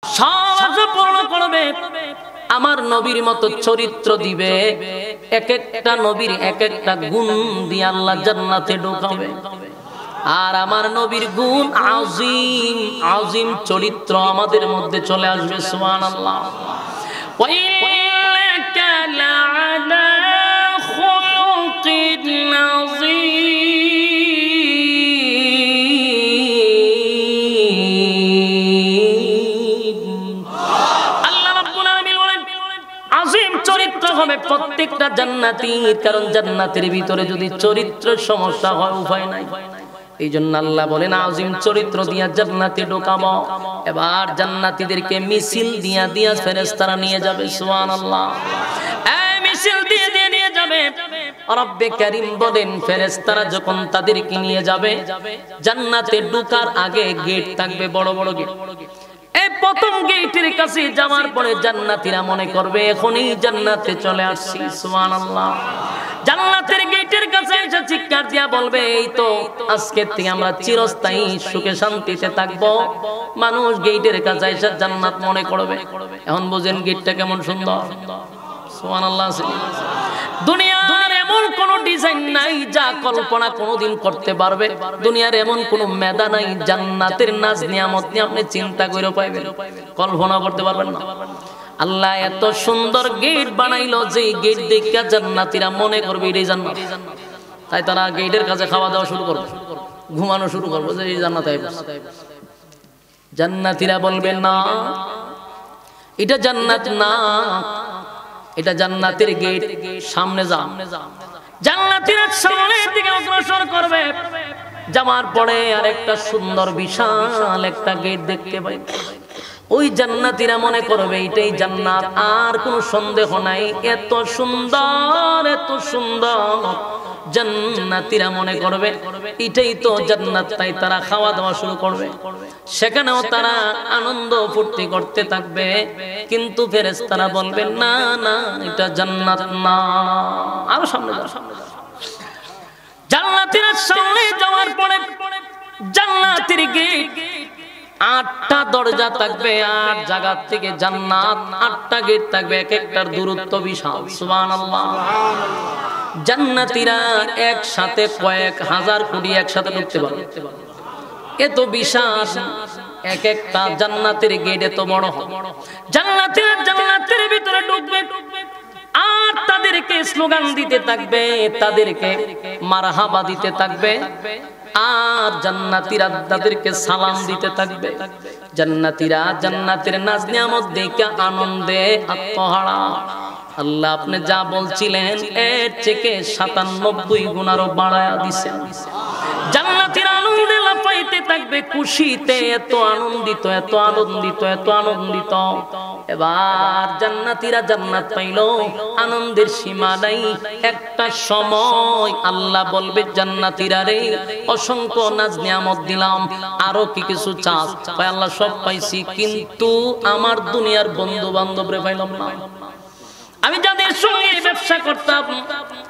সব পূর্ণ করবে, আমার নবীর মতো চরিত্র দিবে, এক একটা নবীর এক একটা গুণ দিয়ে আল্লাহ জান্নাতে ঢোকাবে। আর আমার নবীর গুণ আযীম আযীম চরিত্র আমাদের মধ্যে চলে আসবে। সুবহানাল্লাহ। ওয়া ইন্নাকা লা'আলা খুলুকিন আযীম। আল্লাহ রাব্বুল আলামিন বলেন আযীম চরিত্র হবে প্রত্যেকটা জান্নাতীর, কারণ জান্নাতের ভিতরে যদি চরিত্রের সমস্যা হয় উপায় নাই। এই জন্য আল্লাহ বলেন আযীম চরিত্র দিয়া জান্নাতে ঢোকাবো। এবার জান্নাতীদেরকে মিছিল দিয়া দিয়া ফেরেশতারা নিয়ে যাবে। সুবহানাল্লাহ। এই মিছিল দিয়ে দিয়ে নিয়ে যাবে। রব্বে কারীম বলেন ফেরেশতারা যখন তাদেরকে নিয়ে যাবে, জান্নাতে ঢোকার আগে গেট থাকবে, বড় বড় গেট। এই প্রথম গেটের কাছে যাওয়ার পরে জান্নাতীরা মনে করবে এখনই জান্নাতে চলে আসছি। সুবহানাল্লাহ। জান্নাতের গেটের কাছে এসে চিৎকার দিয়া বলবে এই তো আজকে থেকে আমরা চিরস্থায়ী সুখে শান্তিতে থাকবো। মানুষ গেটের কাছে এসে জান্নাত মনে করবে। এখন বুঝেন গেটটা কেমন সুন্দর। সুবহানাল্লাহ। দুনিয়ার এমন কোন ডিজাইন নাই যা কল্পনা কোনোদিন করতে পারবে। দুনিয়ার এমন কোন মেধা নাই জান্নাতের নাজ নিয়ামত নিয়ে আপনি চিন্তা করে পাইবেন, কল্পনা করতে পারবেন না। আল্লাহ এত সুন্দর গেট বানাইলো যে গেট দেখে জান্নাতীরা মনে করবে এটাই জান্নাত। তাই তারা গেটের কাছে খাওয়া দাওয়া শুরু করবে, ঘুমানো শুরু করবে যে এই জান্নাত আইব। জান্নাতীরা বলবে না, এটা জান্নাত না, এটা জান্নাতের গেট, সামনে যা। জান্নাতীরা সামনের দিকে অগ্রসর করবে। যাওয়ার পরে আরেকটা সুন্দর বিশাল একটা গেট দেখতে পাই। ওই জান্নাতীরা মনে করবে এটাই জান্নাত, আর কোনো সন্দেহ নাই। এত সুন্দর এত সুন্দর জান্নাতীরা মনে করবে এটাই তো জান্নাত। তাই তারা খাওয়া দাওয়া শুরু করবে। সেখানেও তারা আনন্দ ফুর্তি করতে থাকবে। কিন্তু ফেরেশতারা বলবে না না, এটা জান্নাত না, আরো সামনে যাও, সামনে যাও। জান্নাতীরা সামনে যাওয়ার পরে জান্নাতের গেট 8টা দরজা থাকবে, 8 জায়গা থেকে জান্নাত 8টা গেট থাকবে, এক একটার দূরত্ব বিশাল। সুবহানাল্লাহ। জান্নাতীরা একসাথে কয়েক হাজার কোটি একসাথে ঢুকতে পারবে, এত বিশাল এক একটা জান্নাতের গেট, এত বড়। জান্নাতীরা জান্নাতের ভিতরে ঢুকবে আর তাদেরকে স্লোগান দিতে থাকবে, তাদেরকে মারহাবা দিতে থাকবে, আর জান্নাতীরা তাদেরকে সালাম দিতে থাকবে। জান্নাতীরা জান্নাতের নাজ নিয়ামত দেখে আনন্দে আত্মহারা। আল্লাহ আপনি যা বলছিলেন এর থেকে 97 গুণ আরো বাড়ায়া দিয়েছেন। জান্নাতীরা আনন্দে লাফাইতে থাকবে, খুশিতে এত আনন্দিত এত আনন্দিত এত আনন্দিত। এবার জান্নাতীরা জান্নাত পাইল, আনন্দের সীমা নাই। একটা সময় আল্লাহ বলবে জান্নাতীরা রে অসংখ্য নাজ নিয়ামত দিলাম, আরো কি কিছু চাস? ভাই আল্লাহ সব পাইছি, কিন্তু আমার দুনিয়ার বন্ধু বান্ধব রে পাইলাম না। আমি যাদের সঙ্গে ব্যবসা করতাম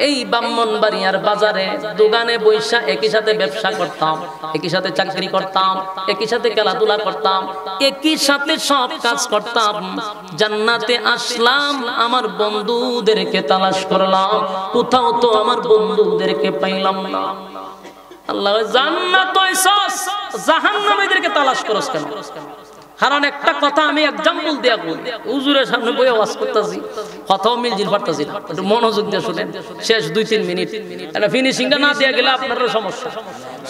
এই ব্রাহ্মণবাড়িয়ার বাজারে দোকানে বৈশা একই সাথে ব্যবসা করতাম, একই সাথে চাকরি করতাম, একই সাথে খেলাধুলা করতাম, একই সাথে সব কাজ করতাম। জান্নাতে আসলাম, আমার বন্ধুদেরকে তালাশ করলাম, কোথাও তো আমার বন্ধুদেরকে পাইলাম না। আল্লাহ জান্নাত হইছস, জাহান্নামীদেরকে তালাশ করস কেন? কারণ একটা কথা আমি एग्जांपल দিয়া কই, হুজুরের সামনে বইয়া ওয়াজ করতেছি, কথাও মিলজিল পারতাছি না, একটু মনোযোগ দিয়ে শুনেন। শেষ 2-3 মিনিট, এটা ফিনিশিংটা না দিয়া গেলে আপনারও সমস্যা।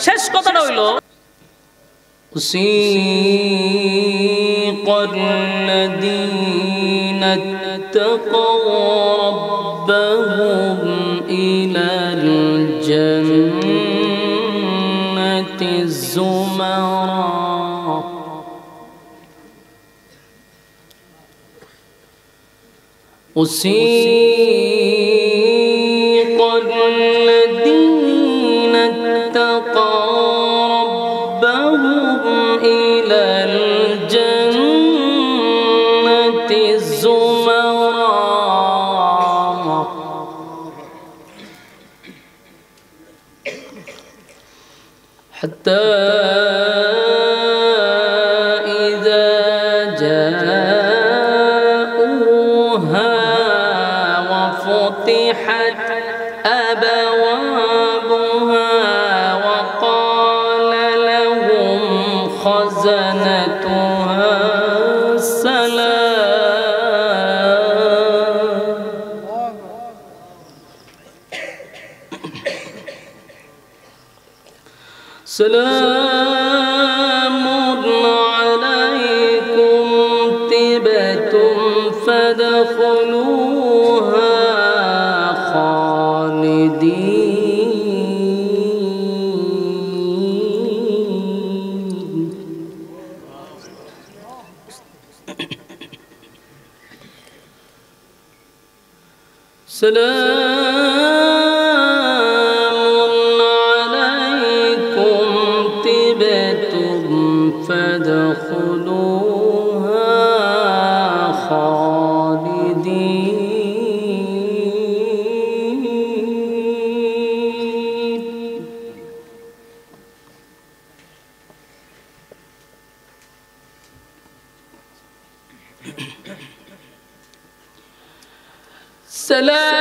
শেষ কথাটা হইলো উসিকাল্লাযীনা তাকাউ রাব্বাহুম ইলাল জান্নাতি যুমারা। وسيق الذين اتقوا ربهم إلى الجنة زمرا حتى إذا جاء فتحت أبوابها وقال لهم خزنتها سلام عليكم طبتم فادخلوها خالدين. فادخلوها خالدين. سلام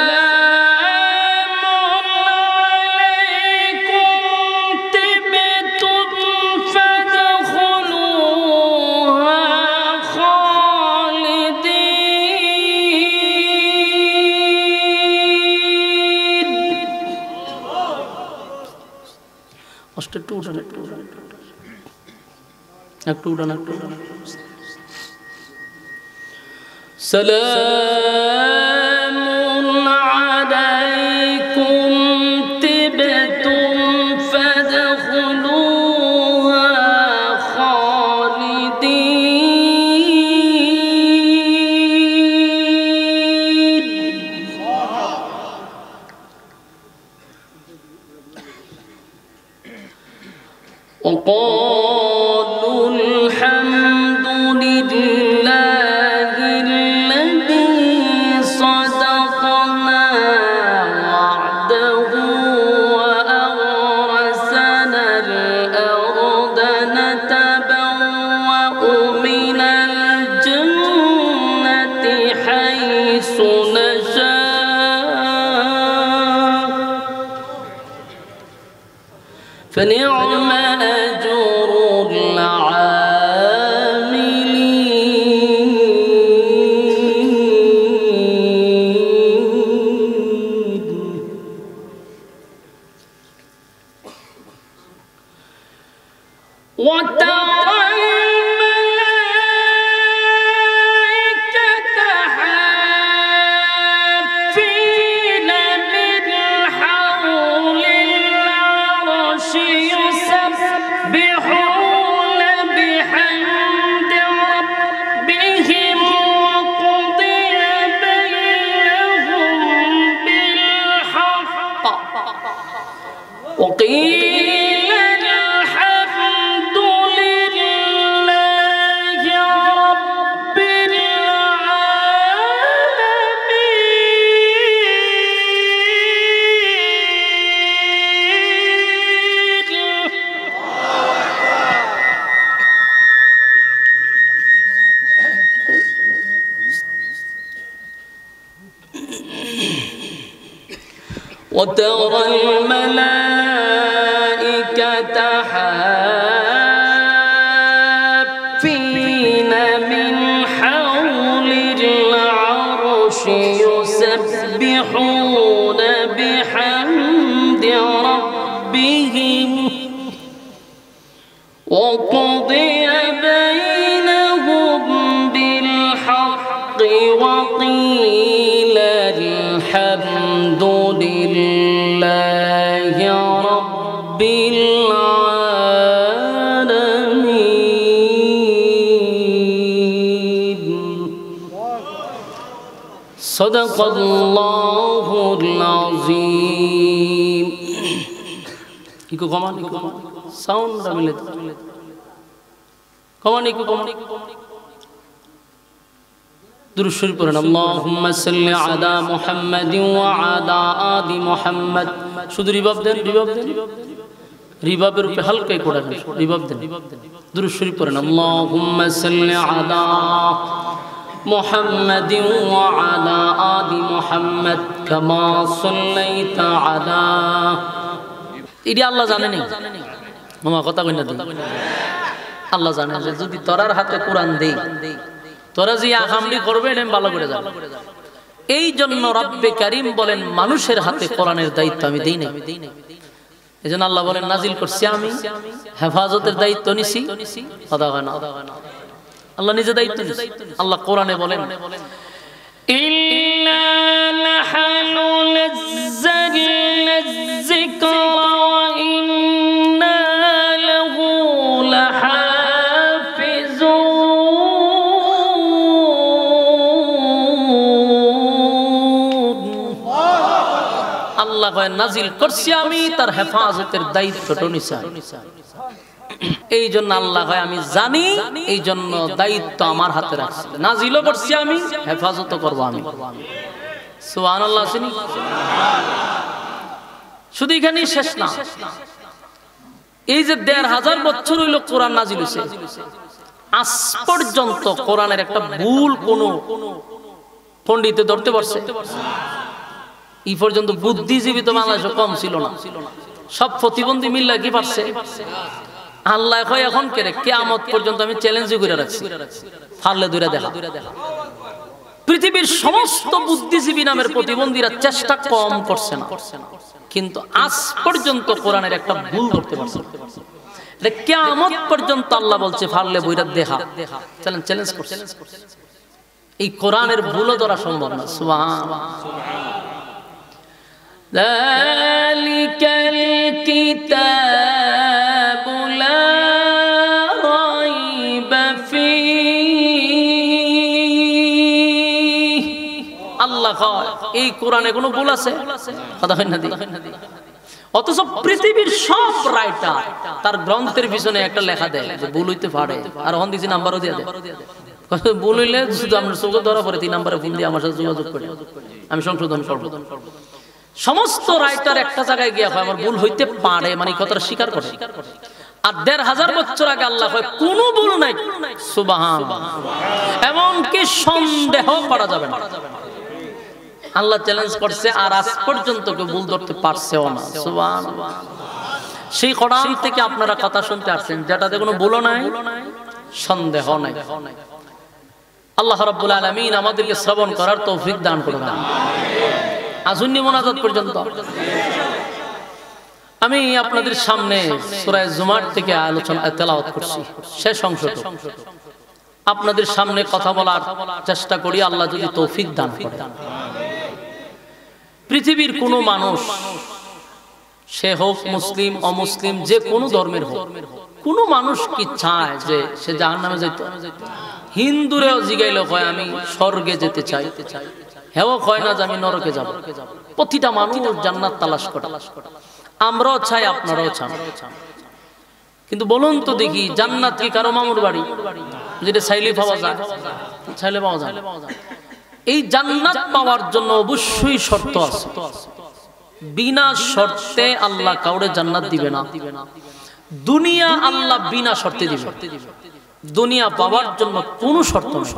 سلام عليكم طبتم فادخلوها خالدين. وقالوا الحمد لله الذي صدقنا وعده وأورثنا الأرض نتبوأ من الجنة حيث نشاء فنعم أجر العاملين. وترى الملائكة حافين من حول العرش يسبحون بحمد ربهم وقضي بينهم بالحق وقيل الحمد لله رب العالمين. وترى الملائكة حافين من حول العرش يسبحون بحمد ربهم وقضي بينهم بالحق وقيل الحمد لله رب العالمين. صدق الله العظيم. ইকো কমান সাউন্ড মিলে কমান ইকো কমান দুরূদ শরীফ পড়েন। আল্লাহুম্মা সাল্লি আলা মুহাম্মাদিন ওয়া আলা আলি মুহাম্মাদ। শুধু রিভাব দেন, রিভাব দেন, রিভাবের উপরে হালকা করে দেন, রিভাব দেন। দুরূদ শরীফ পড়েন। আল্লাহুম্মা সাল্লি আলা মুহাম্মাদিন ওয়া আলা আলি মুহাম্মাদ কামা সাল্লাইতা আলা। এটি আল্লাহ জানে না মামা, কথা কই না আল্লাহ জানে যে যদি তোরার হাতে কোরআন দেই তোরা যে আহামরি করবে এটা ভালো করে জানো। এই জন্য রব্বে কারীম বলেন মানুষের হাতে কোরআনের দায়িত্ব আমি দেই না। এজন্য আল্লাহ বলেন নাজিল করছি আমি, হেফাজতের দায়িত্ব নিছি। কথা হয় না, আল্লাহ নিজে দায়িত্ব নিছে। আল্লাহ কোরআনে বলেন ইন্না নাহনু নাযালনা যিকরা ওয়া ইন্না লাহু লাহাফিজুন। আল্লাহ কয় নাজিল করছি আমি, তার হেফাজতের দায়িত্বটা নিছি। এই জন্য আল্লাহ হয় আমি জানি, এই জন্য দায়িত্ব আমার হাতে রাখছি। নাজিলও করছি আমি, হেফাজতও করব আমি। সুবহানাল্লাহ। শুধু এখানেই শেষ না, এই যে ১৫০০ বছর হইল কোরআন নাজিল হইছে, আজ পর্যন্ত কোরআনের একটা ভুল কোন পণ্ডিতে ধরতে পারছে? এই পর্যন্ত বুদ্ধিজীবী তো বাংলাদেশে কম ছিল না, সব প্রতিবন্ধী মিল্লা কি পারছে? আল্লাহ কয় এখন কেরে কিয়ামত পর্যন্ত আমি চ্যালেঞ্জ করে রাখছি, ফাললে দূরে দেখা। পৃথিবীর সমস্ত বুদ্ধিজীবী নামের প্রতিবন্ধীরা চেষ্টা কম করছে না, কিন্তু আজ পর্যন্ত কোরআনের একটা ভুল ধরতে পারছে। এটা কিয়ামত পর্যন্ত আল্লাহ বলছে ফাললে বইরা দেখা, চ্যালেঞ্জ করছে। এই কোরআনের ভুলও ধরা সম্ভব না। সুবহানাল্লাহ। যালিকাল কিতাবু লা রাইবা ফীহি। আল্লাহ কয় এই কোরআনে কোনো ভুল আছে? কথা হয় না? অথচ পৃথিবীর সব রাইটার তার গ্রন্থের পিছনে একটা লেখা দেয় যে ভুল হইতে পারে, আর হন দিছি নাম্বারও দিয়ে দেয়। ভুল হইলে শুধু আমরা চোখে ধরা পড়ে ৩ নম্বরে ফোন দিয়ে আমার সাথে যোগাযোগ করে আমি সংশোধন করব। সমস্ত রাইটার একটা জায়গায় গিয়া হয় আমার ভুল হইতে পারে, মানে কথাটা স্বীকার করে। আর ১৫০০ বছর আগে আল্লাহ কয় কোনো ভুল নাই। সুবহানাল্লাহ। এমনকি সন্দেহ করা যাবে না। আল্লাহ চ্যালেঞ্জ করছে, আর আজ পর্যন্ত কেউ ভুল ধরতে পারছেও না। সুবহানাল্লাহ। সেই কোরআন থেকে আপনারা কথা শুনতে আসছেন যেটাতে কোনো ভুল নাই, সন্দেহ নাই। আল্লাহ রাব্বুল আলামিন আমাদেরকে শ্রবণ করার তৌফিক দান করুন। আসুন্নি মোনাজাত পর্যন্ত আমি আপনাদের সামনে সূরা জুমার থেকে আলোচনা তেলাওয়াত করছি, শেষ অংশটা আপনাদের সামনে কথা বলার চেষ্টা করি, আল্লাহ যদি তৌফিক দান করেন। পৃথিবীর কোনো মানুষ, সে হোক মুসলিম অমুসলিম, যে কোনো ধর্মের হোক, কোনো মানুষ কি চায় যে সে জাহান্নামে যেতে? হিন্দুরেও জিগাইলে কয় আমি স্বর্গে যেতে চাই, হেও কয় না যে আমি নরকে যাব। প্রতিটা মানুষ জান্নাত তালাশ করে। আমরাও চাই, আপনারাও চান, কিন্তু বলুন তো দেখি জান্নাত কি কারো মামুর বাড়ি যেটা চাইলে পাওয়া যায়? চাইলে পাওয়া যায়। এই জান্নাত পাওয়ার জন্য অবশ্যই শর্ত আছে। বিনা শর্তে আল্লাহ কাউরে জান্নাত দিবে না। দুনিয়া আল্লাহ বিনা শর্তে দিবে। দুনিয়া পাওয়ার জন্য কোনো শর্ত নেই।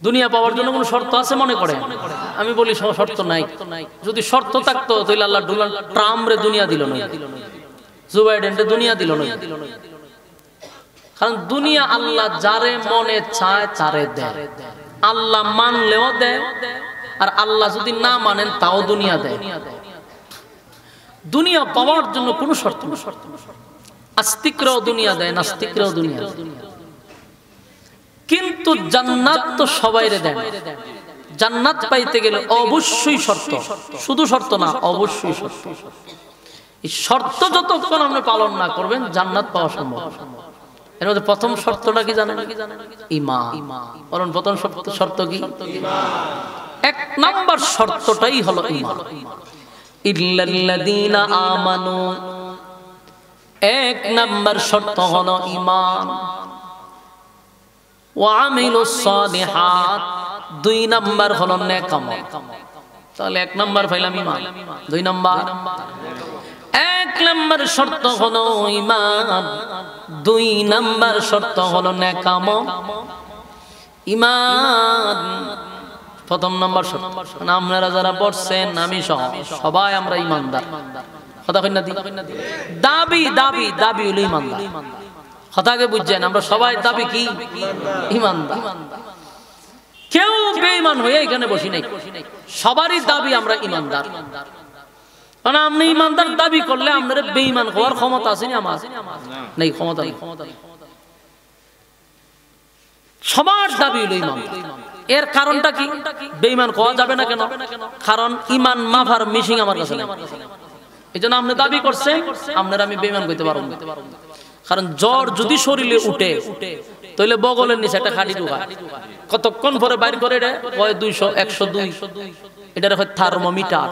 দুনিয়া পাওয়ার জন্য কোনো শর্ত আছে মনে করে? আমি বলি শর্ত নাই। যদি শর্ত থাকতো তাহলে আল্লাহ ডোনাল্ড ট্রাম্পরে দুনিয়া দিল না, জো বাইডেনরে দুনিয়া দিল না। কারণ দুনিয়া আল্লাহ যারে মনে চায় তারে দেয়। আল্লাহ মানলেও দেয়, আর আল্লাহ যদি না মানেন তাও দুনিয়া দেয়। দুনিয়া পাওয়ার জন্য কোনো শর্ত নেই। আস্তিকরাও দুনিয়া দেয়, নাস্তিকরাও দুনিয়া দেয়। কিন্তু জান্নাত তো সবাইরে দেয়। জান্নাত পাইতে গেলে অবশ্যই শর্ত, শুধু শর্ত না, অবশ্যই শর্ত। এই শর্ত যতক্ষণ আপনি পালন না করবেন জান্নাত পাওয়া সম্ভব। এর মধ্যে প্রথম শর্তটা কি জানেন? ঈমান। বলুন প্রথম শর্ত কি? এক নাম্বার শর্তটাই হলো ঈমান। ইল্লাল্লাযীনা আমানু, এক নাম্বার শর্ত হলো ঈমান। ওয়া আমিলুস সালিহাত, দুই নাম্বার হলো নেক আমল। তাহলে এক নাম্বার পাইলাম ঈমান, দুই নাম্বার, এক নাম্বার শর্ত হলো ঈমান, 2 নাম্বার শর্ত হলো নেক আমল। ঈমান প্রথম নাম্বার শর্ত। মানে আপনারা যারা পড়ছেন আমি সবাই আমরা ঈমানদার। কথা কই না দি? দাবি দাবি দাবি হলো ঈমানদার। কথাকে বুঝছেন? আমরা সবাই দাবি কি? ঈমানদার। কেউ বেঈমান হয়ে এখানে বসি নাই, সবারই দাবি আমরা ঈমানদার। কারণ আপনি ঈমানদার দাবি করলে আপনার বেঈমান হওয়ার ক্ষমতা আছে না? আমার নেই, ক্ষমতা নেই। সবার দাবি হলো ঈমানদার। এর কারণটা কি? বেঈমান হওয়া যাবে না কেন? কারণ ঈমান মাফার মিশিং আমার কাছে নেই। এইজন্য আপনি দাবি করছেন আপনার আমি বেঈমান কইতে পারব না। কারণ জ্বর যদি শরীরে উঠে তাহলে বগলের নিচে একটা খাটি ঢুকা, কতক্ষণ পরে বাইর করে এটা কয় 200 102, এটা হয় থার্মোমিটার।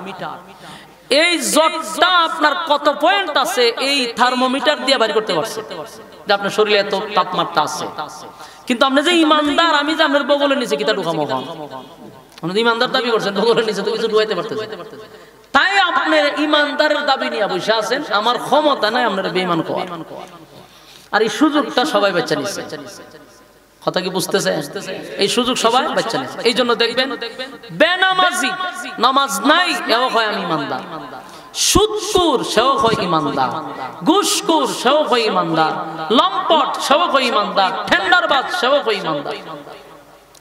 এই জ্বরটা আপনার কত পয়েন্ট আছে এই থার্মোমিটার দিয়ে বাইর করতে পারছে যে আপনার শরীরে এত তাপমাত্রা আছে। কিন্তু আপনি যে ঈমানদার, আমি যে আপনার বগলের নিচে কিতা ঢুকামো, আপনি ঈমানদার দাবি করছেন, বগলের নিচে তো কিছু ঢুকাইতে পারতেছেন। তাই আপনি ঈমানদারের দাবি নিয়ে বসে আছেন, আমার ক্ষমতা নাই আপনার বেঈমান করা। আর এই সুযোগটা সবাই বাচ্চা নিচ্ছে। কথা কি বুঝতেছে? এই সুযোগ সবাই বাচ্চা নিচ্ছে। এই জন্য দেখবেন বেনামাজি, নামাজ নাই এও হয় আমি ঈমানদার, সুদখোর সেও হয় ঈমানদার, ঘুষখোর সেও হয় ঈমানদার, লম্পট সেও হয় ঈমানদার, টেন্ডারবাজ সেও হয় ঈমানদার।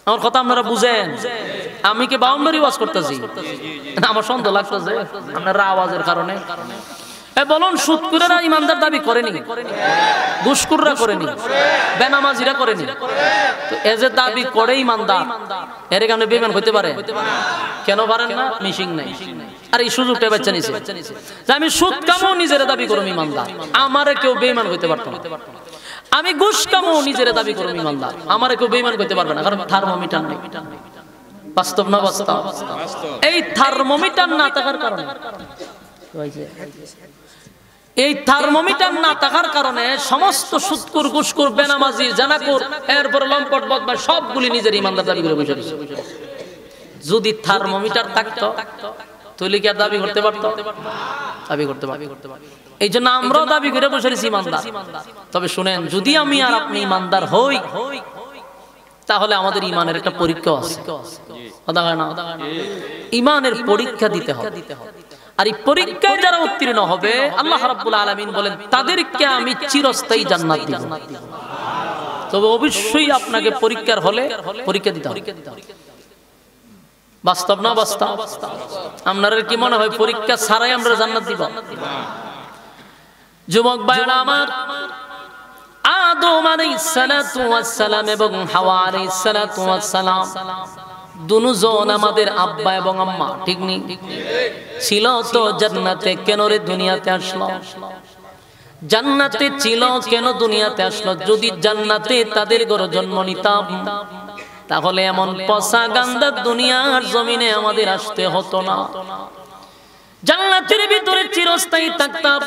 আমার কথা আপনারা বুঝেন? আমি কি বাউন্ডারি ওয়াজ করতেছি? আমার সন্দেহ লাগতেছে আপনারা আওয়াজের কারণে। বলুন, সুদখোরেরা ঈমানদার দাবি করেনি? ঘুষখোররা করেনি? বেনামাজিরা করেনি? তো এ যে দাবি করে ঈমানদার, এর কারণে বেঈমান হতে পারে? কেন পারেন না? মিশিং নাই। আর এই সুযোগটা বাচ্চা নিছে যে আমি সুদ কামও নিজের দাবি করব ঈমানদার, আমারে কেউ বেঈমান হইতে পারতো না। আমি ঘুষ কামও নিজের দাবি করব ঈমানদার, আমারে কেউ বেঈমান হইতে পারবে না। কারণ থার্মোমিটার নেই। বাস্তব না বাস্তব? এই থার্মোমিটার না থাকার কারণে, এই থার্মোমিটার না থাকার কারণে সমস্ত সুদখোর, ঘুষখোর, বেনামাজি, জানাখোর, এরপর লম্পট, বদমাশ সবগুলি নিজের ঈমানদার দাবি করে বসে রয়েছে। যদি থার্মোমিটার থাকতো তাহলে কি আর দাবি করতে পারতো? দাবি করতে পারতো। এই জন্য আমরাও দাবি করে বসে রয়েছি ঈমানদার। তবে শুনেন, যদি আমি আর আপনি ঈমানদার হই তাহলে আমাদের ঈমানের একটা পরীক্ষা আছে। কথা হয় না? ঈমানের পরীক্ষা দিতে হবে। আর এই পরীক্ষায় যারা উত্তীর্ণ হবে আল্লাহ রাব্বুল আলামিন বলেন তাদেরকে আমি চিরস্থায়ী জান্নাত দিব। তবে অবশ্যই আপনাকে পরীক্ষার হলে পরীক্ষা দিতে হবে। বাস্তব না বাস্তব? আপনারা কি মনে হয় পরীক্ষা ছাড়াই আমরা জান্নাত দিব? যুবক ভাইরা আমার, আদম আলাইহিস সালাতু ওয়াস সালাম এবং হাওয়া আলাইহিস সালাতু ওয়াস সালাম দুজন আমাদের আব্বা এবং আম্মা, ঠিক নেই? ছিল তো জান্নাতে, কেন রে দুনিয়াতে আসলো? জান্নাতে ছিল, কেন দুনিয়াতে আসলো? যদি জান্নাতে তাদের ঘরে জন্ম নিতাম তাহলে এমন পচা গান্দা দুনিয়ার জমিনে আমাদের আসতে হতো না। জান্নাতের ভিতরে চিরস্থায়ী থাকতাম।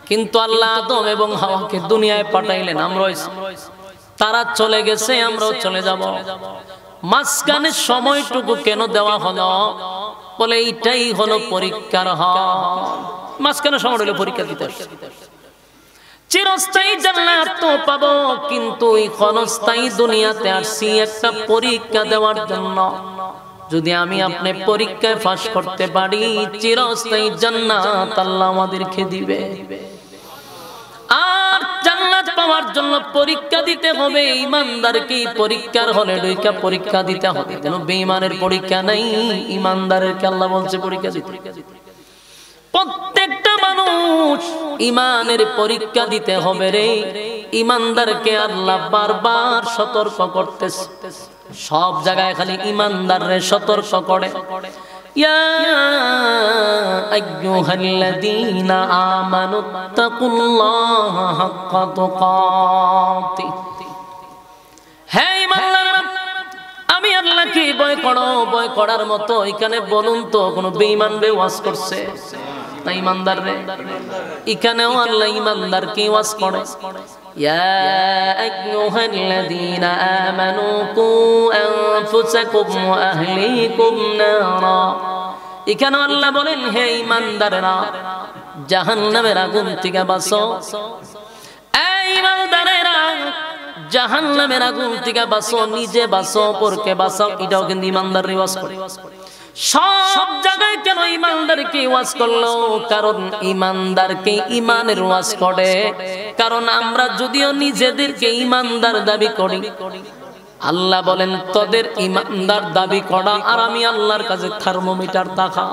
কিন্তু আল্লাহ আদম এবং হাওয়াকে দুনিয়ায় পাঠাইলেন, আমরা তারা চলে গেছে, আমরাও চলে যাব। মাঝখানে সময়টুকু কেন দেওয়া হলো? বলে এইটাই হলো পরীক্ষার হল। মাঝখানে সময় হলো পরীক্ষা দিতে আসছে। চিরস্থায়ী জান্নাত তো পাবো, কিন্তু এই ক্ষণস্থায়ী দুনিয়াতে আসছি একটা পরীক্ষা দেওয়ার জন্য। যদি আমি আপনি পরীক্ষায় পাস করতে পারি, চিরস্থায়ী জান্নাত আল্লাহ আমাদেরকে দিবে। আর জান্নাত পাওয়ার জন্য পরীক্ষা দিতে হবে। ঈমানদারকে পরীক্ষার হলে ঢুইকা পরীক্ষা দিতে হবে। কেন বেঈমানের পরীক্ষা নাই, ঈমানদারকে আল্লাহ বলছে পরীক্ষা দিতে। প্রত্যেকটা মানুষ ঈমানের পরীক্ষা দিতে হবে রে। ঈমানদারকে আল্লাহ বারবার সতর্ক করতেছে। সব জায়গায় খালি ঈমানদাররে সতর্ক করে। ইয়া আইয়ুহাল্লাযীনা আমানুত্তাকুল্লাহা হাক্কা তুকাতিহ, হে ঈমানদাররা আমি আল্লাহকে ভয় করো। ভয় করার মতো এখানে বলুন তো কোন বেঈমান রে ওয়াজ করছে না ঈমানদার রে? এখানেও আল্লাহ ঈমানদারকে ওয়াজ করে। ইয়া আইয়ুহাল্লাযীনা আমানু কু আনফুসাকুম ওয়া আহলিকুম নারা। এখানেও আল্লাহ বলেন হে ঈমানদাররা জাহান্নামের আগুন থেকে বাঁচো। এই ইমানদারেরা জাহান্নামের আগুন থেকে বাঁচো, নিজে বাঁচো, অপরকে বাঁচাও। এটাও কিন্তু ইমানদার রিওয়াজ করে। সব জায়গায় কেন ইমানদারকে ওয়াজ করলো? কারণ ইমানদারকে ইমানের ওয়াজ করে। কারণ আমরা যদিও নিজেদেরকে ইমানদার দাবি করি, আল্লাহ বলেন তোদের ইমানদার দাবি করা আর আমি আল্লাহর কাছে থার্মোমিটার দেখা।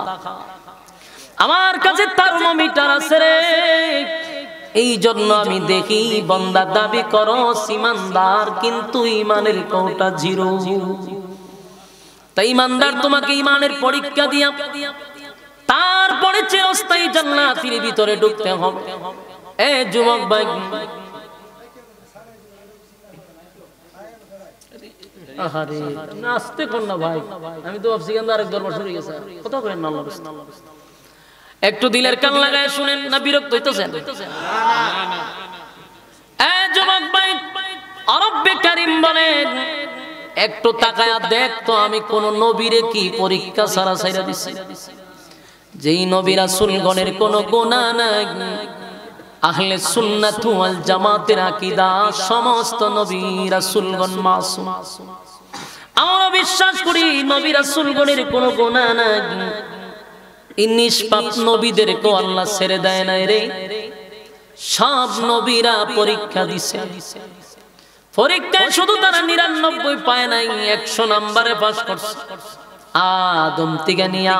আমার কাছে থার্মোমিটার আছে রে, এই জন্য আমি দেখি বান্দা দাবি করো ইমানদার, কিন্তু ইমানের কোটা জিরো। তাই ইমানদার তোমাকে ইমানের পরীক্ষা দিয়া তারপরে চিরস্থায়ী জান্নাতের ভিতরে ঢুকতে হবে। এ যুবক ভাই, আহারে নাচতে কোন না ভাই, আমি তো ভাবছি কেন আরেক দরবার শুরু হয়ে গেছে। কথা কইেন না, আল্লাহ একটু দিলের কান লাগায় শুনেন না, বিরক্ত হইতেছেন? এ যুবক ভাই, রব্বে কারীম বলেন একটু তাকায়া দেখ তো আমি কোন নবীরে কি পরীক্ষা ছাড়া ছাইরা দিছি? যেই নবী রাসূলগণের কোন গুনাহ নাই। আহলে সুন্নাত ওয়াল জামাতের আকীদা, সমস্ত নবী রাসূলগণ মাসুম। আমরা বিশ্বাস করি নবী রাসূলগণের কোন গুনাহ নাই। এই নিষ্পাপ নবীদেরকে আল্লাহ ছেড়ে দেয় নাই রে। সব নবীরা পরীক্ষা দিছে। পরীক্ষায় শুধু তারা 99 পায় নাই, 100 নম্বরে পাস করছে। আদম থেকে নিয়া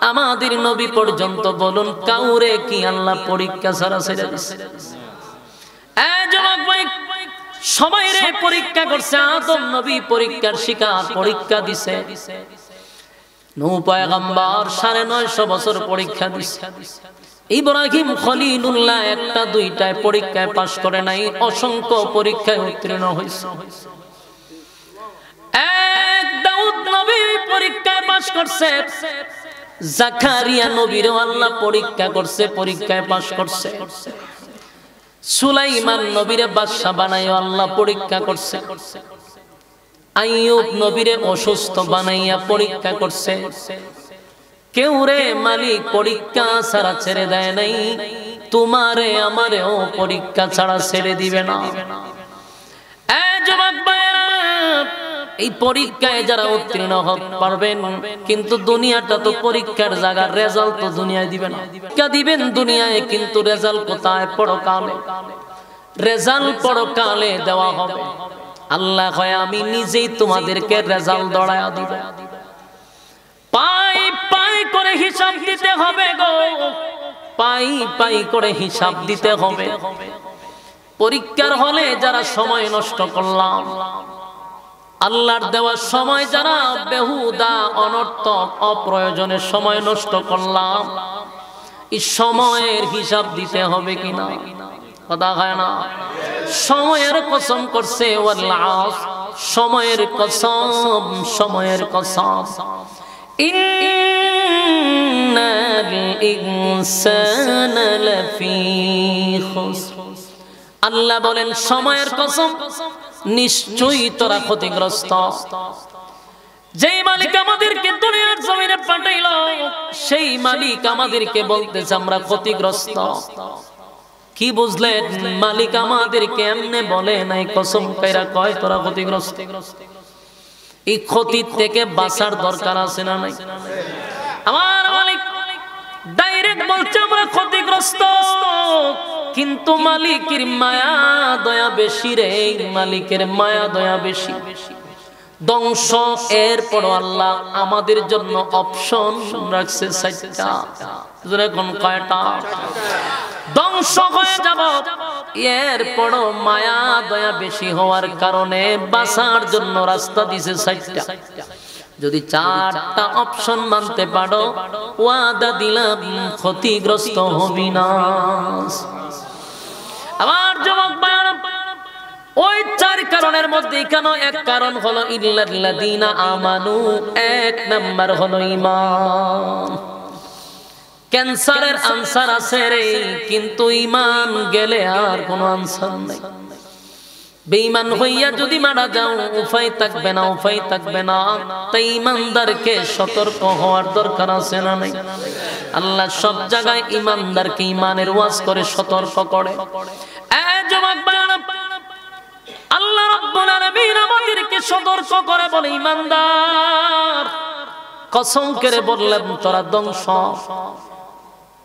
আমাদের নবী পর্যন্ত বলুন কাউরে কি আল্লাহ পরীক্ষা ছাড়া ছেড়ে দিছে? যুবক ভাই, সবাই রে পরীক্ষা করছে। আদম নবী পরীক্ষার শিকার, পরীক্ষা দিছে। নূহ পয়গম্বর 950 বছর পরীক্ষা দিছে। ইব্রাহিম খলিলুল্লাহ একটা দুইটায় পরীক্ষায় পাশ করে নাই, অসংখ্য পরীক্ষায় উত্তীর্ণ হয়েছে। এক দাউদ নবী পরীক্ষায় পাশ করছে। জাকারিয়া নবীরও আল্লাহ পরীক্ষা করছে, পরীক্ষায় পাশ করছে। সুলাইমান নবীরে বাদশা বানাইও আল্লাহ পরীক্ষা করছে। আইয়ুব নবীরে অসুস্থ বানাইয়া পরীক্ষা করছে। কেউ রে মালিক পরীক্ষা ছাড়া ছেড়ে দেয় নাই, তোমারে আমারেও পরীক্ষা ছাড়া ছেড়ে দিবে না। যুবক ভাইরা, এই পরীক্ষায় যারা উত্তীর্ণ হতে পারবেন, কিন্তু দুনিয়াটা তো পরীক্ষার জায়গা, রেজাল্ট তো দুনিয়ায় দিবে না। পরীক্ষা দিবেন দুনিয়ায়, কিন্তু রেজাল্ট কোথায়? পরকালে। রেজাল্ট পরকালে দেওয়া হবে। আল্লাহ কয় আমি নিজেই তোমাদেরকে রেজাল্ট দড়ায়া দিব। পাই পাই করে হিসাব দিতে হবে গো, পাই পাই করে হিসাব দিতে হবে। পরীক্ষার হলে যারা সময় নষ্ট করলাম, আল্লাহর দেওয়া সময় যারা বেহুদা অনর্থক অপ্রয়োজনে সময় নষ্ট করলাম, এই সময়ের হিসাব দিতে হবে কিনা? কথা হয় না? সময়ের কসম করছে, সময়ের কসম, সময়ের কসম। ইন্নাল ইনসানা লাফি খুসর। আল্লাহ বলেন সময়ের কসম, নিশ্চয়ই তোরা ক্ষতিগ্রস্ত। যেই মালিক আমাদেরকে দুনিয়ার জমিনে পাঠাইল, সেই মালিক আমাদেরকে বলতেছে আমরা ক্ষতিগ্রস্ত। কি বুঝলেন? মালিক আমাদেরকে এমনি বলে নাই, কসম কইরা কয় তোরা ক্ষতিগ্রস্ত। এই ক্ষতি থেকে বাঁচার দরকার আছে না নাই? আমার মালিক ডাইরেক্ট বলছে আমরা ক্ষতিগ্রস্ত, কিন্তু মালিকের মায়া দয়া বেশি রে। মালিকের মায়া দয়া বেশি। ধ্বংস এরপর আল্লাহ আমাদের জন্য অপশন রাখছে 4টা। এখন কয়টা? ধ্বংস হয়ে যাব, এরপর মায়া দয়া বেশি হওয়ার কারণে বাঁচার জন্য রাস্তা দিছে 4টা। যদি 4টা অপশন মানতে পারো, ওয়াদা দিলাম ক্ষতিগ্রস্ত হবি না। আমার যুবক ভাইরা, ওই 4 কারণের মধ্যে কেন এক কারণ হলো ইল্লাল্লাযীনা আমানু, 1 নাম্বার হলো ঈমান। ক্যান্সারের আনসার আছে রে, কিন্তু ঈমান গেলে আর কোনো আনসার নাই। বেঈমান হইয়া যদি মারা যাও উপায় থাকবে না, উপায় থাকবে না। তাই ঈমানদারকে সতর্ক হওয়ার দরকার আছে না নাই? আল্লাহ সব জায়গায় ঈমানদারকে ঈমানের ওয়াজ করে সতর্ক করে। যুবক ভাইরা, আল্লাহ রাব্বুল আলামিন আমাদেরকে সতর্ক করে বলে, ঈমানদার কসম করে বললেন তোরা ধ্বংস।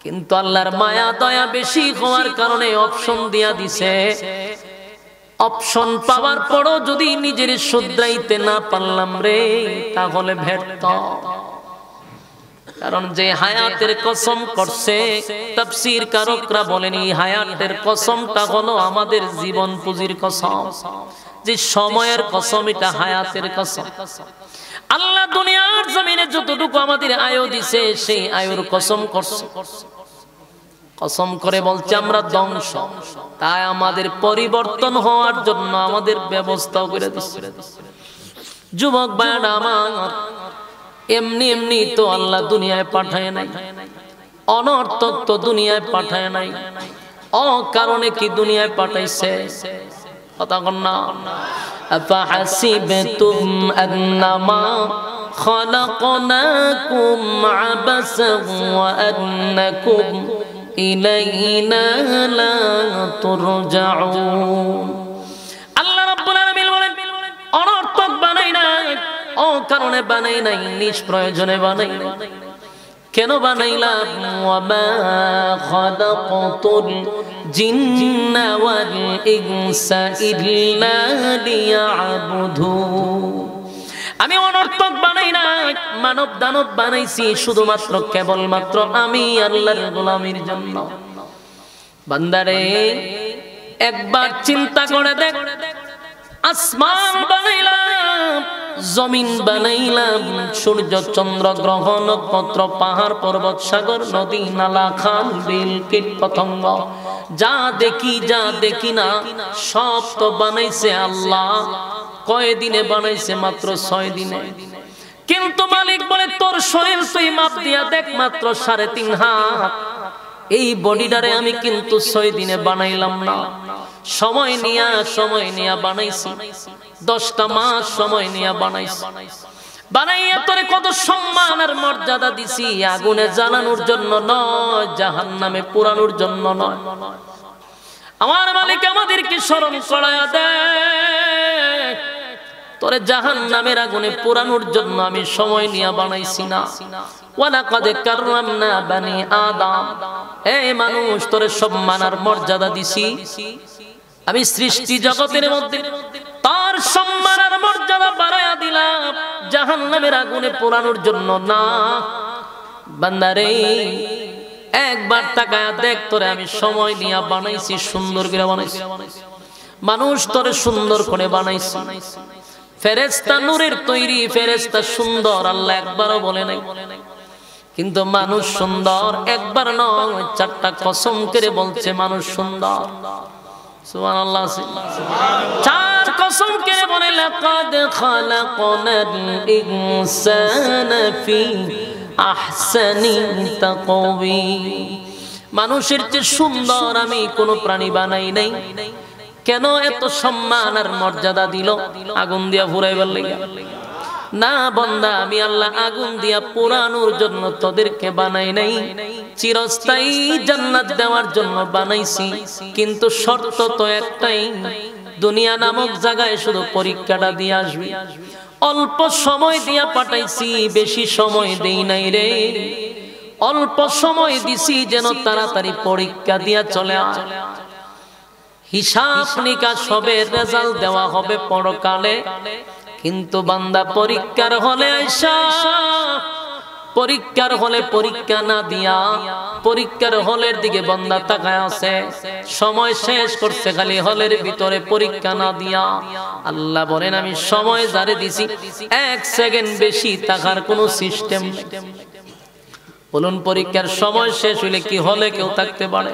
কিন্তু আল্লাহর মায়া দয়া বেশি হওয়ার কারণে অপশন দিয়া দিছে। অপশন পাওয়ার পরও যদি নিজের শুধরাইতে না পারলাম রে, তাহলে ব্যর্থ। কারণ যে হায়াতের কসম করছে, তাফসীর কারকরা বলেন এই হায়াতের কসমটা হলো আমাদের জীবন পুঁজির কসম। যে সময়ের কসম, এটা হায়াতের কসম। আল্লাহ দুনিয়ার জমিনে যতটুকু আমাদের আয়ু দিছে, সেই আয়ুর কসম করছে। কসম করে বলছে আমরা ধ্বংস। তাই আমাদের পরিবর্তন হওয়ার জন্য আমাদের ব্যবস্থাও করে দিচ্ছে। যুবক ভাইরা আমার, এমনি এমনি তো আল্লাহ দুনিয়ায় পাঠায় নাই, অনর্থক তো দুনিয়ায় পাঠায় নাই। অকারণে কি দুনিয়ায় পাঠাইছে? কথা কন না। আফাহাসিবতুম আন্নামা খালাকনাকুম আবাসান ওয়া আন্নাকুম ইলাইনা লা তুরজাউন। আল্লাহ রাব্বুল আলামিন বলেন, অনর্থক বানাই নাই, অকারণে বানাই নাই, নিষ্প্রয়োজনে বানাই নাই। কেন বানাইলাম? ওয়ামা খালাকাতুল জিন্না ওয়াল ইনসা ইল্লা লিয়াবুদুন। আমি অনর্থক বানাই না, মানব দানব বানাইছি শুধুমাত্র কেবলমাত্র আমি আল্লাহর গোলামির জন্য। বান্দারে একবার চিন্তা করে দেখ, আসমান বানাইলাম, জমিন বানাইলাম, সূর্য চন্দ্র গ্রহ নক্ষত্র পাহাড় পর্বত সাগর নদী নালা খাল বিল কীট পতঙ্গ, যা দেখি যা দেখি না সব তো বানাইছে আল্লাহ। কয় দিনে বানাইছে? মাত্র 6 দিনে। কিন্তু মালিক বলে, তোর শরীর তুই মাপ দিয়া দেখ, মাত্র 3.5 হাত। এই বডিটারে আমি কিন্তু 6 দিনে বানাইলাম না, সময় নিয়া বানাইছি। 10টা মাস সময় নিয়া বানাইছি। বানাইয়া তোরে কত সম্মান আর মর্যাদা দিছি, আগুনে জ্বালানোর জন্য নয়, জাহান্নামে পোড়ানোর জন্য নয়। আমার মালিক আমাদেরকে স্মরণ করায়া দেয়, তোরে জাহান্নামের আগুনে পোড়ানোর জন্য আমি সময় নিয়ে বানাইছি না। ওয়ালাকাদ কাররামনা বানি আদম, এই মানুষ তোরে সম্মান আর মর্যাদা দিছি আমি সৃষ্টি জগতের মধ্যে। তার সম্মান আর মর্যাদা বাড়ায়া দিলাম জাহান্নামের আগুনে পোড়ানোর জন্য না। বান্দারে একবার তাকায়া দেখ, তোরে আমি সময় নিয়ে বানাইছি, সুন্দর করে বানাইছি। মানুষ তোরে সুন্দর করে বানাইছি। ফেরেশতা নূরের তৈরি, ফেরেশতা সুন্দর, আল্লাহ একবারও বলে নাই। কিন্তু মানুষ সুন্দর একবার নয়, 4টা কসম করে বলছে মানুষ সুন্দর। সুবহানাল্লাহ। 4 কসম করে বলে, লাকাদ খালাকনাল ইনসানা ফি আহসানি তাকওয়িম। মানুষের চেয়ে সুন্দর আমি কোনো প্রাণী বানাই নাই। কেন এত সম্মান আর মর্যাদা দিল? আগুন দিয়া পুরাইবার লাগা না বান্দা, আমি আল্লাহ আগুন দিয়া পোড়ানোর জন্য তোদেরকে বানাই নাই, চিরস্থায়ী জান্নাত দেওয়ার জন্য বানাইছি। কিন্তু শর্ত তো একটাই, দুনিয়া নামক জায়গায় শুধু পরীক্ষাটা দিয়ে আসবি। অল্প সময় দিয়া পাঠাইছি, বেশি সময় দেই নাই রে। অল্প সময় দিছি যেন তাড়াতাড়ি পরীক্ষা দিয়া চলে আয়। হিসাব নিকাশ হবে, রেজাল্ট দেওয়া হবে পরকালে। কিন্তু বান্দা পরীক্ষার হলে আইসা, পরীক্ষার হলে পরীক্ষা না দিয়া পরীক্ষার হলের দিকে বান্দা তাকায় আছে, সময় শেষ করছে খালি হলের ভিতরে পরীক্ষা না দিয়া। আল্লাহ বলেন, আমি সময় যারে দিছি 1 সেকেন্ড বেশি তাকার কোনো সিস্টেম নেই। বলুন, পরীক্ষার সময় শেষ হইলে কি হলে কেউ থাকতে পারে?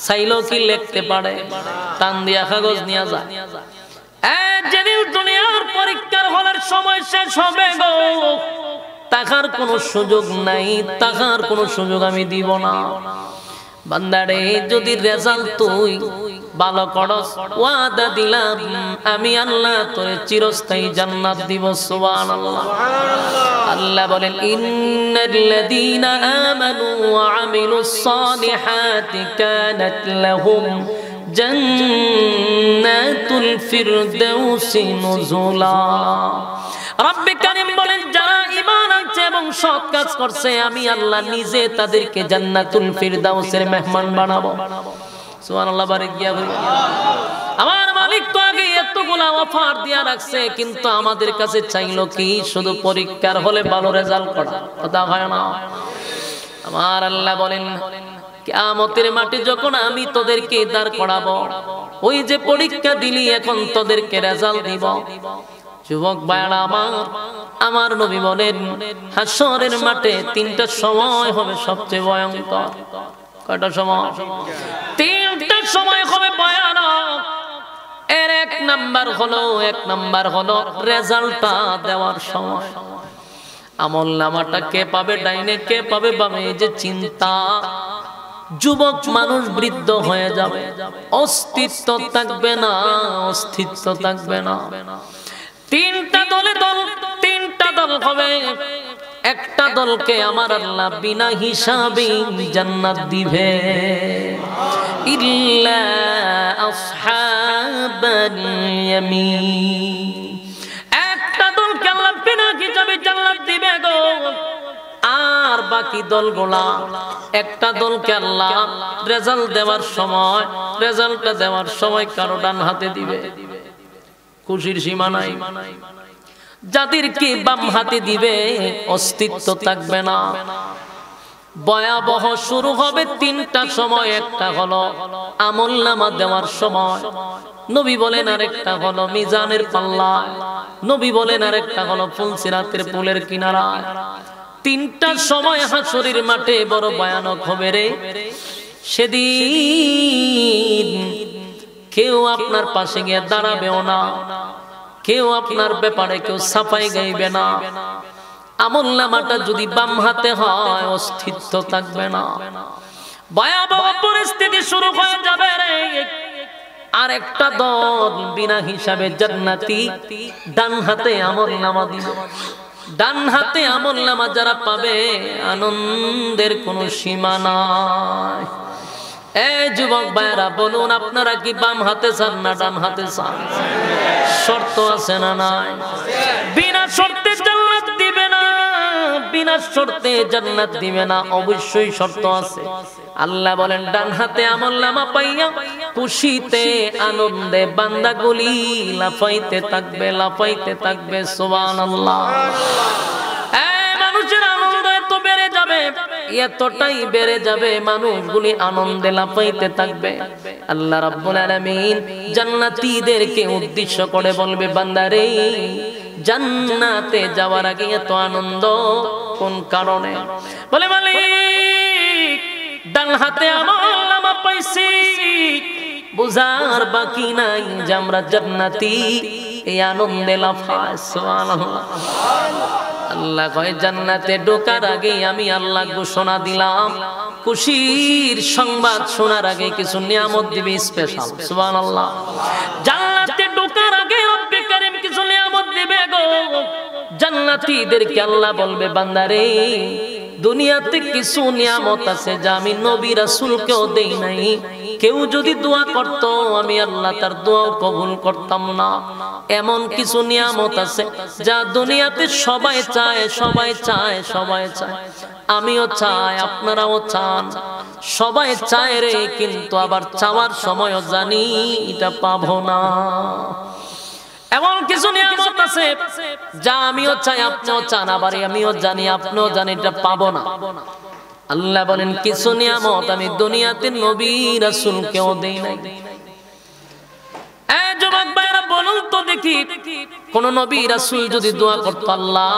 চাইলেও কি লিখতে পারে? টান দিয়া কাগজ নিয়ে যায়। যেদিন দুনিয়ার পরীক্ষার হলের সময় শেষ হবে গো, তাকার কোনো সুযোগ নাই, তাকার কোনো সুযোগ আমি দিব না। বান্দারে যদি রেজাল্ট তুই ভালো করস ওয়াদা দিলাম আমি আল্লাহ তোরে চিরস্থায়ী জান্নাত দিব সুবহানাল্লাহ আল্লাহ বলেন ইন্নাল্লাযীনা আমানু ওয়া আমিলুস সালিহাতি কানাত লাহুম জান্নাতুল ফিরদাউসি নুজুলা রব্বে কারীম বলেন যারা ঈমান আনছে এবং সৎ কাজ করছে আমি আল্লাহ নিজে তাদেরকে জান্নাতুল ফিরদাউসের মেহমান বানাবো সুবহানাল্লাহ বারে গিয়া আমার মালিক তো আগে এতগুলা অফার দিয়া রাখছে কিন্তু আমাদের কাছে চাইলো কি শুধু পরীক্ষার হলে ভালো রেজাল্ট করা কথা হয় না আমার আল্লাহ বলেন কিয়ামতের মাঠে যখন আমি তোদেরকে দাঁড় করাবো ওই যে পরীক্ষা দিলি এখন তোদেরকে রেজাল্ট দিব যুবক ভাইরা আমার নবী বলেন হাশরের মাঠে তিনটা সময় হবে সবচেয়ে ভয়ঙ্কর কয়টা সময় তিনটা সময় হবে ভয়ানক এর এক নাম্বার হলো রেজাল্টটা দেওয়ার সময় আমলনামাটা কে পাবে ডাইনে কে পাবে বামে এই যে চিন্তা যুবক মানুষ বৃদ্ধ হয়ে যাবে অস্তিত্ব থাকবে না তিনটা দল হবে একটা দলকে আমার আল্লাহ বিনা হিসাবে জান্নাত দিবে ইল্লা আসহাবাল ইয়ামিন একটা দলকে আল্লাহ বিনা হিসাবে জান্নাত দিবে গো আর বাকি দলগুলা একটা দলকে আল্লাহ রেজাল্টটা দেওয়ার সময় কারো ডান হাতে দিবে খুশির সীমা নাই যাদেরকে বাম হাতে দিবে অস্তিত্ব থাকবে না ভয়াবহ শুরু হবে তিনটা সময় একটা হলো আমলনামা দেওয়ার সময় নবী বলেন আরেকটা হলো মিজানের পাল্লা নবী বলেন আরেকটা হলো ফুলসিরাতের পুলের কিনারায় তিনটা সময় হাশরের মাঠে বড় ভয়ানক হবে রে সেদিন কেউ আপনার পাশে গিয়ে দাঁড়াবেও না কেউ আপনার ব্যাপারে কেউ সাফাই গাইবে না আমলনামাটা যদি বাম হাতে হয় অস্তিত্ব থাকবে না ভয়াবহ পরিস্থিতি শুরু হয়ে যাবে রে আর একটা দল বিনা হিসাবে জান্নাতি ডান হাতে আমলনামা দিবে ডান হাতে আমলনামা যারা পাবে আনন্দের কোনো সীমা নাই এই যুবক ভাইরা বলুন আপনারা কি বাম হাতে চান না ডান হাতে চান শর্ত আছে না নাই বিনা শর্তে জান্নাত দিবে না বিনা শর্তে জান্নাত দিবে না অবশ্যই শর্ত আছে আল্লাহ বলেন ডান হাতে আমলনামা পাইয়া খুশিতে আনন্দে বান্দাগুলি লাফাইতে থাকবে সুবহানাল্লাহ এই মানুষের আনন্দ এত বেড়ে যাবে এতটাই বেড়ে যাবে মানুষগুলি আনন্দে লাফাইতে থাকবে আল্লাহ রাব্বুল আলামিন জান্নাতীদেরকে উদ্দেশ্য করে বলবে বান্দারে জান্নাতে যাওয়ার আগে এত আনন্দ কোন কারণে বলে মালিক ডান হাতে আমলনামা পাইছি বুঝার বাকি নাই যে আমরা জান্নাতি এই আনন্দে লাফাই সুবহানাল্লাহ আল্লাহ কয় জান্নাতে ঢোকার আগে আমি আল্লাহ ঘোষণা দিলাম খুশির সংবাদ শোনার আগে কিছু নিয়ামত দিবে স্পেশাল সুবহানাল্লাহ জান্নাতে ঢোকার আগে রব্বে কারীম কিছু নিয়ামত দিবে গো জান্নাতীদেরকে আল্লাহ বলবে বান্দারে দুনিয়াতে কিছু নিয়ামত আছে যা আমি নবী রাসূলকেও দেই নাই কেউ যদি দোয়া করত আমি আল্লাহ তার দোয়া কবুল করতাম না এমন কিছু নিয়ামত আছে যা দুনিয়াতে সবাই চায় আমিও চাই আপনারাও চান সবাই চায় রে কিন্তু আবার চাওয়ার সময়ও জানি এটা পাবো না এমন কিছু নিয়ামত আছে যা আমিও চাই আপনিও চান আবার আমিও জানি আপনিও জানি এটা পাবো না আল্লাহ বলেন কিছু নিয়ামত আমি দুনিয়াতে নবী রাসূলকেও দেই নাই এই যুবক ভাইরা বলুন তো দেখি কোন নবী রাসূল যদি দোয়া করত আল্লাহ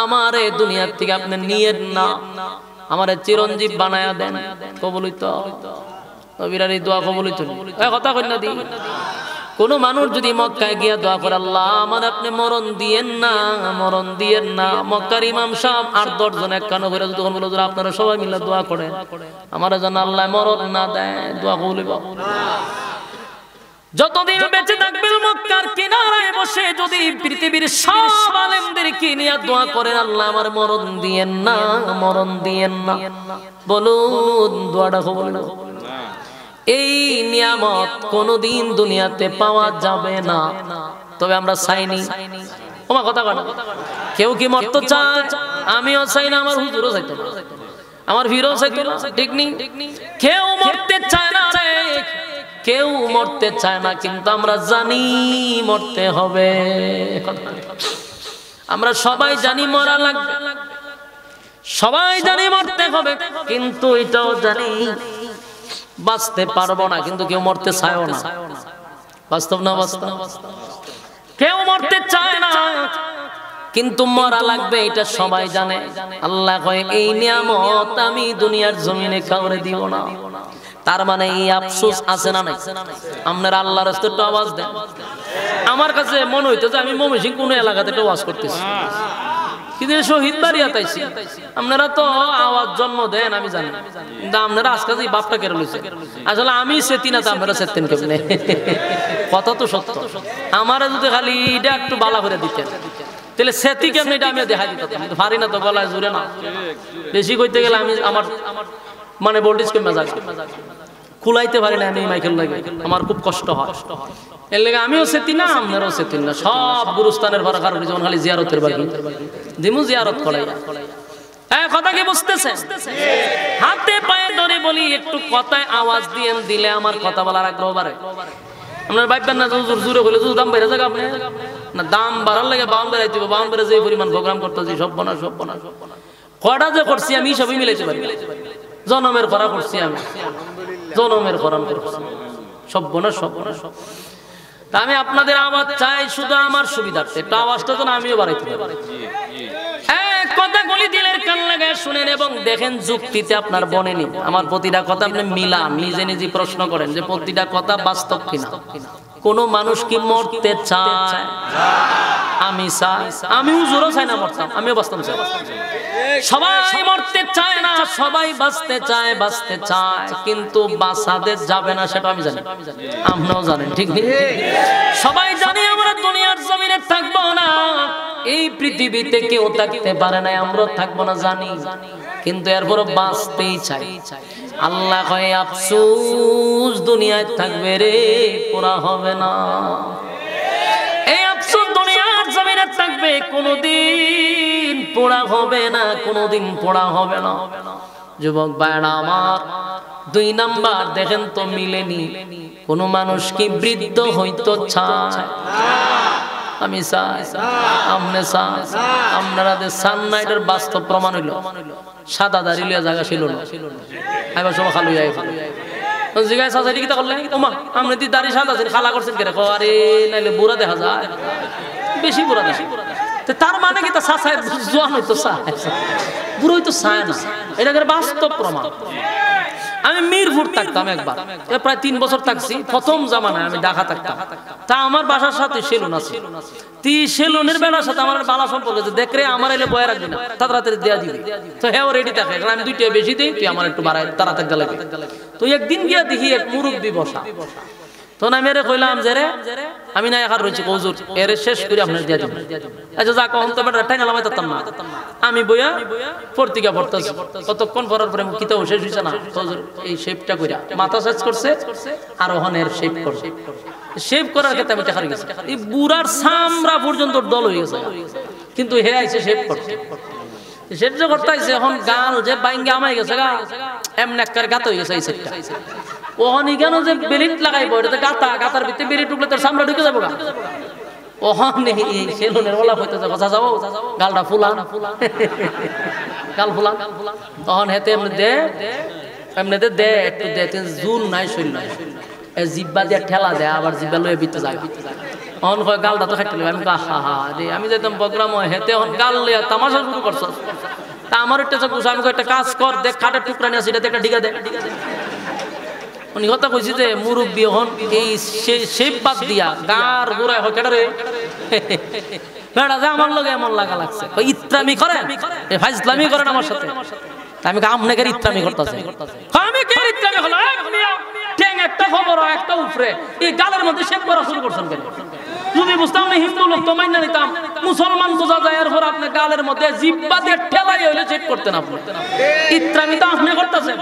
আমারে দুনিয়া থেকে আপনি নিয়েন না আমারে চিরঞ্জীব বানায়া দেন কবুল হইতো নবীর এই দোয়া কবুল হইতো এই কথা কই না দি কোন মানুষ যদি মক্কায় গিয়া দোয়া করে আল্লাহ আমার আপনি মরণ দিয়েন না মক্কার ইমাম সাহেব 8-10 জন এক কানো করে তখন বলে আপনারা সবাই মিলে দোয়া করেন আমার যেন আল্লাহ মরণ না দেয় দোয়া কবুল হইব যতদিন বেঁচে থাকবেন মক্কার কিনারায় বসে যদি পৃথিবীর সব আলেমদেরকে নিয়ে দোয়া করেন, আল্লাহ আমার মরণ দিয়েন না, মরণ দিয়েন না, বলুন দোয়াটা কবুল না। এই নিয়ামত কোনদিন দুনিয়াতে পাওয়া যাবে না, তবে আমরা চাইনি। ওমা কথা কথা, কেউ কি মরতে চায়? আমিও চাই না, আমার হুজুরও চাইতো না, আমার ভিড়ও চাইতো না, ঠিক নেই? কেউ মরতে চায় না রে, কেউ মরতে চায় না, কিন্তু আমরা জানি মরতে হবে। আমরা সবাই জানি মরা লাগবে, সবাই জানি মরতে হবে, কিন্তু এটাও জানি বাঁচতে পারবো না, কিন্তু কেউ মরতে চায়ও না। বাস্তব না বাস্তব? কেউ মরতে চায় না, কিন্তু মরা লাগবে, এটা সবাই জানে। আল্লাহ কয় এই নিয়ামত আমি দুনিয়ার জমিনে কাউরে দিব না। তার মানে এই আফসোস আছে না নাই? আপনারা আল্লাহর রাস্তায় একটু আওয়াজ দেন। আমার কাছে মনে হইতো যে আমি ময়মনসিংহ কোন এলাকাতে একটু আওয়াজ করতেছি, কিন্তু শহীদ বাড়িয়া তাইছি। আপনারা তো আওয়াজ জন্ম দেন আমি জানি, কিন্তু আপনারা আজকে যে বাপটা কেড়ে লইছে, আসলে আমি সেতি না তো আপনারা সেতেন কেমনে? কথা তো সত্য। আমারা যদি খালি এটা একটু বালা করে দিতেন, তাহলে সেতি কেমনে এটা আমি দেখা দিতাম, কিন্তু পারি না তো, গলায় জুড়ে না। বেশি কইতে গেলে আমি আমার মানে ভোল্টেজ কমে যায়, খুলাইতে পারি না আমি মাইকেল লাগে, আমার খুব কষ্ট হয়। এর লেগে আমিও সেতি না, আপনারাও সেতি না। সব গুরুস্থানের ভরা কারণ যেমন খালি জিয়ারতের বাকি দিমু, জিয়ারত করাই। কথা কি বুঝতেছেন? হাতে পায়ে ধরে বলি, একটু কথায় আওয়াজ দিয়েন, দিলে আমার কথা বলার আগ্রহ বাড়ে। আপনার ভাববেন না হুজুর জোরে হইলে হুজুর দাম বেড়ে যাবে, আপনি না দাম বাড়ার লাগে বাউন বেড়াই দিব, বাউন বেড়ে যে পরিমাণ প্রোগ্রাম করতেছি, সব বনা সব বনা কটা যে করছি আমি সবই মিলাইতে পারি। জনমের করা করছি আমি, জনমের করান সব বনা সব বনা সব। তা আমি আপনাদের আওয়াজ চাই শুধু আমার সুবিধার্থে, একটা আওয়াজটা যেন আমিও বাড়াইতে পারি। কথাগুলি দিলের কান লাগায় শুনেন এবং দেখেন যুক্তিতে আপনার বনেনি। আমার প্রতিটা কথা আপনি মিলান, নিজে নিজে প্রশ্ন করেন যে প্রতিটা কথা বাস্তব কিনা। কোন মানুষ কি মরতে চায়? আমি চাই, আমি হুজুরও চাই না মরতাম, আমিও বাঁচতাম চাই। সবাই মরতে চায় না, সবাই বাঁচতে চায়, বাঁচতে চায়, কিন্তু বাঁচাদের যাবে না সেটা আমি জানি, আপনিও জানেন, ঠিক নেই? সবাই জানি আমরা দুনিয়ার জমিনে থাকবো না, এই পৃথিবীতে কেউ থাকতে পারে না, আমরা থাকবো না জানি, কিন্তু এরপরও বাঁচতেই চাই। আল্লাহ কয় আফসোস দুনিয়ায় থাকবে রে, পুরা হবে না। এই আফসোস দুনিয়ার জমিনে থাকবে, কোনদিন পোড়া হবে না, কোনদিন পোড়া হবে না। যুবক ভাইরা আমার, 2 নাম্বার দেখেন তো মিলেনি। কোন মানুষ কি বৃদ্ধ হইতো চায়? আমি চাই, আপনি চাই, আপনারা চান না, এটার বাস্তব প্রমাণ হইল। সাদা দাড়ি লিয়া জায়গা ছিল না, এবার সব খালু জিজ্ঞাসা চাচাই কিতা করলেন, ওমা আপনি তুই দাড়ি সাদা আছেন, খালা করছেন কেন? আরে নাইলে বুড়া দেখা যায়, বেশি বুড়া দেখা। তার মানে কি তা চাচাই জোয়ান হইতো চায়, বুড়ো হইতো চায় না, এটা বাস্তব প্রমাণ। আমি মিরপুর থাকতাম একবার, প্রায় 3 বছর থাকছি। প্রথম জামানায় আমি ঢাকা থাকতাম, তা আমার বাসার সাথে সেলুন আছে। সেলুনের বেলার সাথে আমার বালা সম্পর্ক আছে, দেখ রে আমার এলে বয়ে রাখবি না, তাড়াতাড়ি দেয়া দিবি। তো হ্যাঁ রেডি থাকে, আমি 2টা বেশি দিই, তুই আমার একটু বাড়াই, তাড়াতাড়ি লাগে। তো একদিন গিয়া দেখি এক মুরব্বী বসা, তো আমি এরে কইলাম যে রে আমি না একার রয়েছি, হুজুর এর শেষ করে আপনার দিয়া দিবেন। আচ্ছা যা কখন তো বেটা টাইনা লামাই তাতাম না, আমি বইয়া পত্রিকা পড়তেছি। কতক্ষণ পড়ার পরে কিতাব শেষ হইছে না, হুজুর এই শেপটা কইরা মাথা শেষ করছে, আর ওখানের শেপ করছে। শেপ করার ক্ষেত্রে আমি টাকা গেছি, এই বুড়ার চামড়া পর্যন্ত ডল হয়ে গেছে, কিন্তু হে আইছে শেপ করছে। সেট যে করতে আইছে, এখন গাল যে বাইঙ্গে আমাই গেছে গা, এমন একবার গাত হয়ে গেছে এই সেটটা। ওখানে কেন যে বেলিট লাগাইবো, এটা গাতা, গাতার ভিতরে বেরিয়ে ঢুকলে তোর চামড়া ঢুকে যাবো গা। ওখানে সেলুনের বলা হইতেছে কথা যাবো, গালটা ফুলান, গাল ফুলান। তখন হেতে এমনিতে দে একটু দে, জুন নাই শৈল, জিব্বা দিয়ে ঠেলা দেয়, আবার জিব্বা লয়ে বিতে যায়। অন কয় গালটা তো খাইতে, আমি হা হা রে, আমি যেতাম প্রোগ্রাম হেতে গাল লিয়া তামাশা শুরু করছ। তা আমার একটা আমি একটা কাজ কর, দেখ খাটের টুকরা নিয়ে আসি, এটা একটা ডিগা দে। উনি কথা কইছি যে মুরব্বী হন, এই শেপ বাদ দিয়া গার গোড়ায় হয় কেটারে বেড়া যে আমার লগে এমন লাগা লাগছে, ইত্রামি করেন, ফাইজলামি করেন আমার সাথে। আমি আপনাকে ইত্রামি করতেছি, আমি কে ইত্রামি হলো ঠ্যাং একটা খবর একটা উপরে এই গালের মধ্যে শেভ করা শুরু করছেন কেন? যদি বুঝতাম না হিন্দু লোক তো মাইনা নিতাম, মুসলমান বোঝা যায় এরপর আপনি গালের মধ্যে জিব্বা দিয়ে ঠেলাই হইলে চেক করতেন আপনি। ইত্রামি তো আপনি করতেছেন।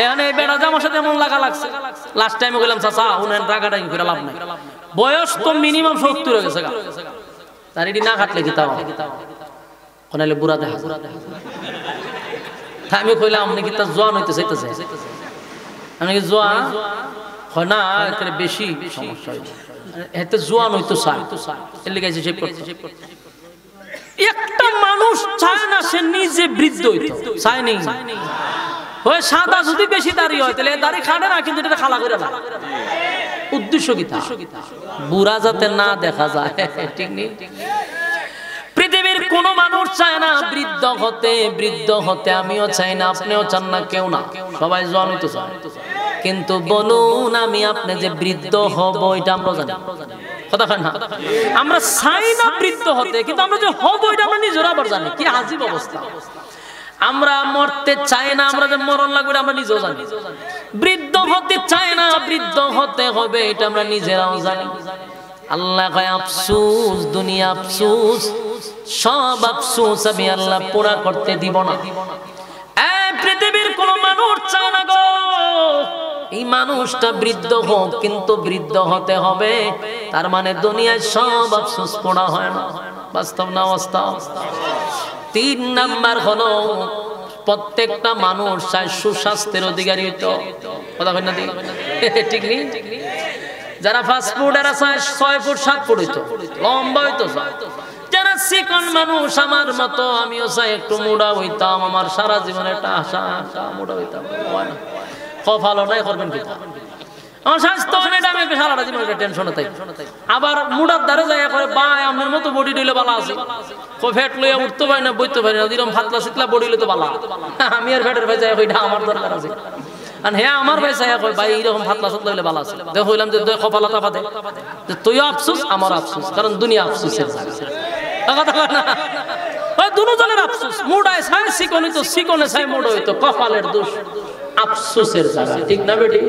এখানে বেড়া জামার সাথে এমন লাগা লাগছে। লাস্ট টাইমে বললাম চাচা উনেন রাগাটাই করে লাভ নাই, বয়স তো মিনিমাম 70 হয়ে গেছে, তার এটি না কাটলে কি তাও কোনালে বুড়া দেখা। আমি কইলাম আপনি কি তার জোয়ান হইতে চাইতেছে? আমি কি জোয়ান হয় না, এখানে বেশি সমস্যা হইবে, এতে জোয়ান হইতো চায় এর লিগে সে করতে। একটা মানুষ চায় না সে নিজে বৃদ্ধ হইতো, চায় নেই। হয় সাদা যদি বেশি দাড়ি হয় তাহলে দাড়ি খাটে না, কিন্তু এটা খালা করে না। উদ্দেশ্য কি? বুড়া যাতে না দেখা যায়, ঠিক নেই। পৃথিবীর কোন মানুষ চায় না বৃদ্ধ হতে, বৃদ্ধ হতে আমিও চাই না, আপনিও চান না, কেউ না, সবাই জোয়ান হইতে চায়। কিন্তু বলুন আমি আপনি যে বৃদ্ধ হব এটা আমরা জানি কথা হয় না? আমরা চাই না বৃদ্ধ হতে, কিন্তু আমরা যে হব এটা আমরা নিজেরা আবার জানি। কি আজীব অবস্থা! আমরা মরতে চাই না, আমরা যে মরণ লাগবে আমরা নিজেও জানি। বৃদ্ধ হতে চাই না, বৃদ্ধ হতে হবে এটা আমরা নিজেরাও জানি। আল্লাহ কয় আফসোস, দুনিয়া আফসোস, সব আফসোস আমি আল্লাহ পুরা করতে দিব না। এই পৃথিবীর কোন মানুষ চায় না গো এই মানুষটা বৃদ্ধ হোক, কিন্তু বৃদ্ধ হতে হবে। তার মানে দুনিয়ায় সব আফসোস পুরা হয় না, বাস্তব না বাস্তব? 3 নাম্বার হলো প্রত্যেকটা মানুষ চায় সুস্বাস্থ্যের অধিকারী হইতো, কথা কই না? ঠিক নেই? যারা ফাস্ট ফুড এরা চায় 6 ফুট 7 ফুট হইতো, লম্বা হইতো। যারা চিকন মানুষ আমার মতো, আমিও চাই একটু মোটা হইতাম, আমার সারা জীবনে একটা আশা মোটা হইতাম। কপালও নাই, করবেন কি? আমার স্বাস্থ্য অনেক, আমি সারাটা জীবনে টেনশনে থাকি। আবার মুড়ার দ্বারে যায় করে ভাই আপনার মতো বডি দিলে ভালো আছে, ফ্যাট লইয়া উঠতে পারি না, বইতে পারি না, এরকম ফাতলা শীতলা বডি তো ভালো। আমি আর ফ্যাটের ভাই যাই ওইটা আমার দরকার আছে। আর হ্যাঁ আমার ভাই চাই ভাই এইরকম ফাতলা সাতলা হইলে ভালো আছে। দেখো হইলাম যে কপালতা পাতে তুইও আফসোস আমার আফসোস, কারণ দুনিয়া আফসোসের দুজনের আফসোস। মুড়ায় চাই চিকন হইতো, চিকনে চাই মোড় হইতো, কপালের দোষ, আফসোসের জায়গা, ঠিক না বেটি?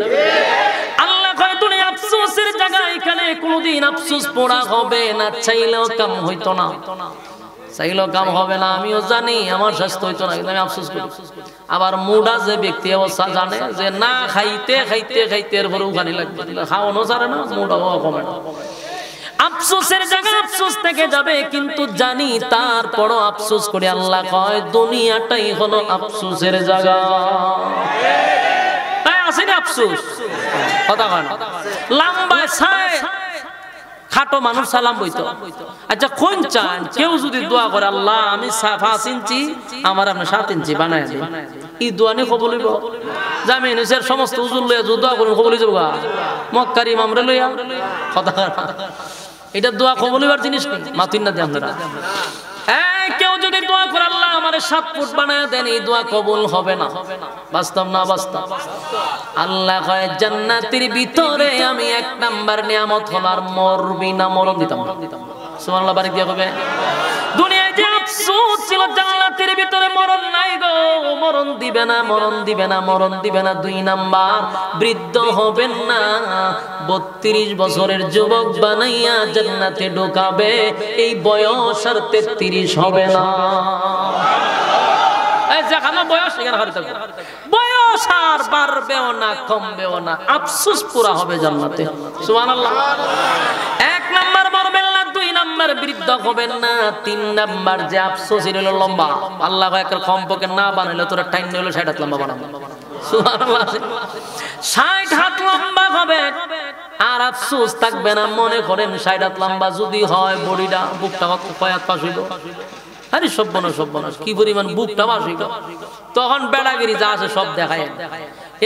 আল্লাহ কয় দুনিয়া আফসোসের জায়গা, এখানে কোনোদিন আফসোস পড়া হবে না, চাইলেও কাম হইতো না, চাইলেও কাম হবে না। আমিও জানি আমার স্বাস্থ্য হইতো না, কিন্তু আমি আফসোস করি। আবার মুডা যে ব্যক্তি অবস্থা জানে যে না খাইতে খাইতে খাইতে এরপরে উখানি লাগবে, খাওয়ানো ছাড়ে না, মুডাও কমে না। আফসোসের জায়গা আফসোস থেকে যাবে, কিন্তু জানি তারপরও আফসোস করে। আল্লাহ কয় দুনিয়াটাই হলো আফসোসের জায়গা। তাই আসেনি আফসোস, কথা কয় না? লম্বা ছায় খাটো মানুষ সালাম বইতো। আচ্ছা কোন চান কেউ যদি দোয়া করে আল্লাহ আমি 5 ইঞ্চি আমার আপনি 7 ইঞ্চি বানায় দিন, এই দোয়া নিয়ে কবুল হইব? জামিন হুসের সমস্ত হুজুর লইয়া দোয়া করুন, কবুল হইব গা? মক্কার ইমামরে লইয়া কথা, এটা দোয়া কবুল হইবার জিনিস নেই, মাতুন না দিয়ে আপনারা। কেউ যদি দোয়া করে আল্লাহ আমার 7 ফুট বানায় দেন, এই দোয়া কবুল হবে না, বাস্তব না বাস্তব? আল্লাহ কয় জান্নাতের ভিতরে আমি 1 নাম্বার নিয়ামত হলো আর মরবি না, মরণ দিতাম না। সুবহানাল্লাহ, বাড়ি দিয়ে হবে। দুনিয়ায় যে আফসোস ছিল জান্নাতের ভিতরে মরণ নাই গো, মরণ দিবে না, মরণ দিবে না, মরণ দিবে না। 2 নাম্বার বৃদ্ধ হবেন না, 32 বছরের যুবক বানাইয়া জান্নাতে ঢোকাবে, এই বয়স আর 33 হবে না। এই যেখানে বয়স সেখানে হারিতে হবে, বয়স আর বাড়বেও না কমবেও না, আফসোস পুরা হবে জান্নাতে। সুবহানাল্লাহ। 1 নাম্বার মরবেন না, 2 নাম্বার বৃদ্ধ হবেন না, 3 নাম্বার যে আফসোস হলো লম্বা। আল্লাহ একটা কমপক্ষে না বানাইলে তোরা টাইম হলো 60 হাত লম্বা বানাবো। সুবহানাল্লাহ। 60 হাত লম্বা হবে আর আফসোস থাকবে না। মনে করেন 60 হাত লম্বা যদি হয়, বডিটা বুকটা কয় হাত পাশ হইব? আরে সব্বনাশ সব্বনাশ, কি পরিমাণ বুকটা পাশ হইব? তখন বেড়াগিরি যা আছে সব দেখায়।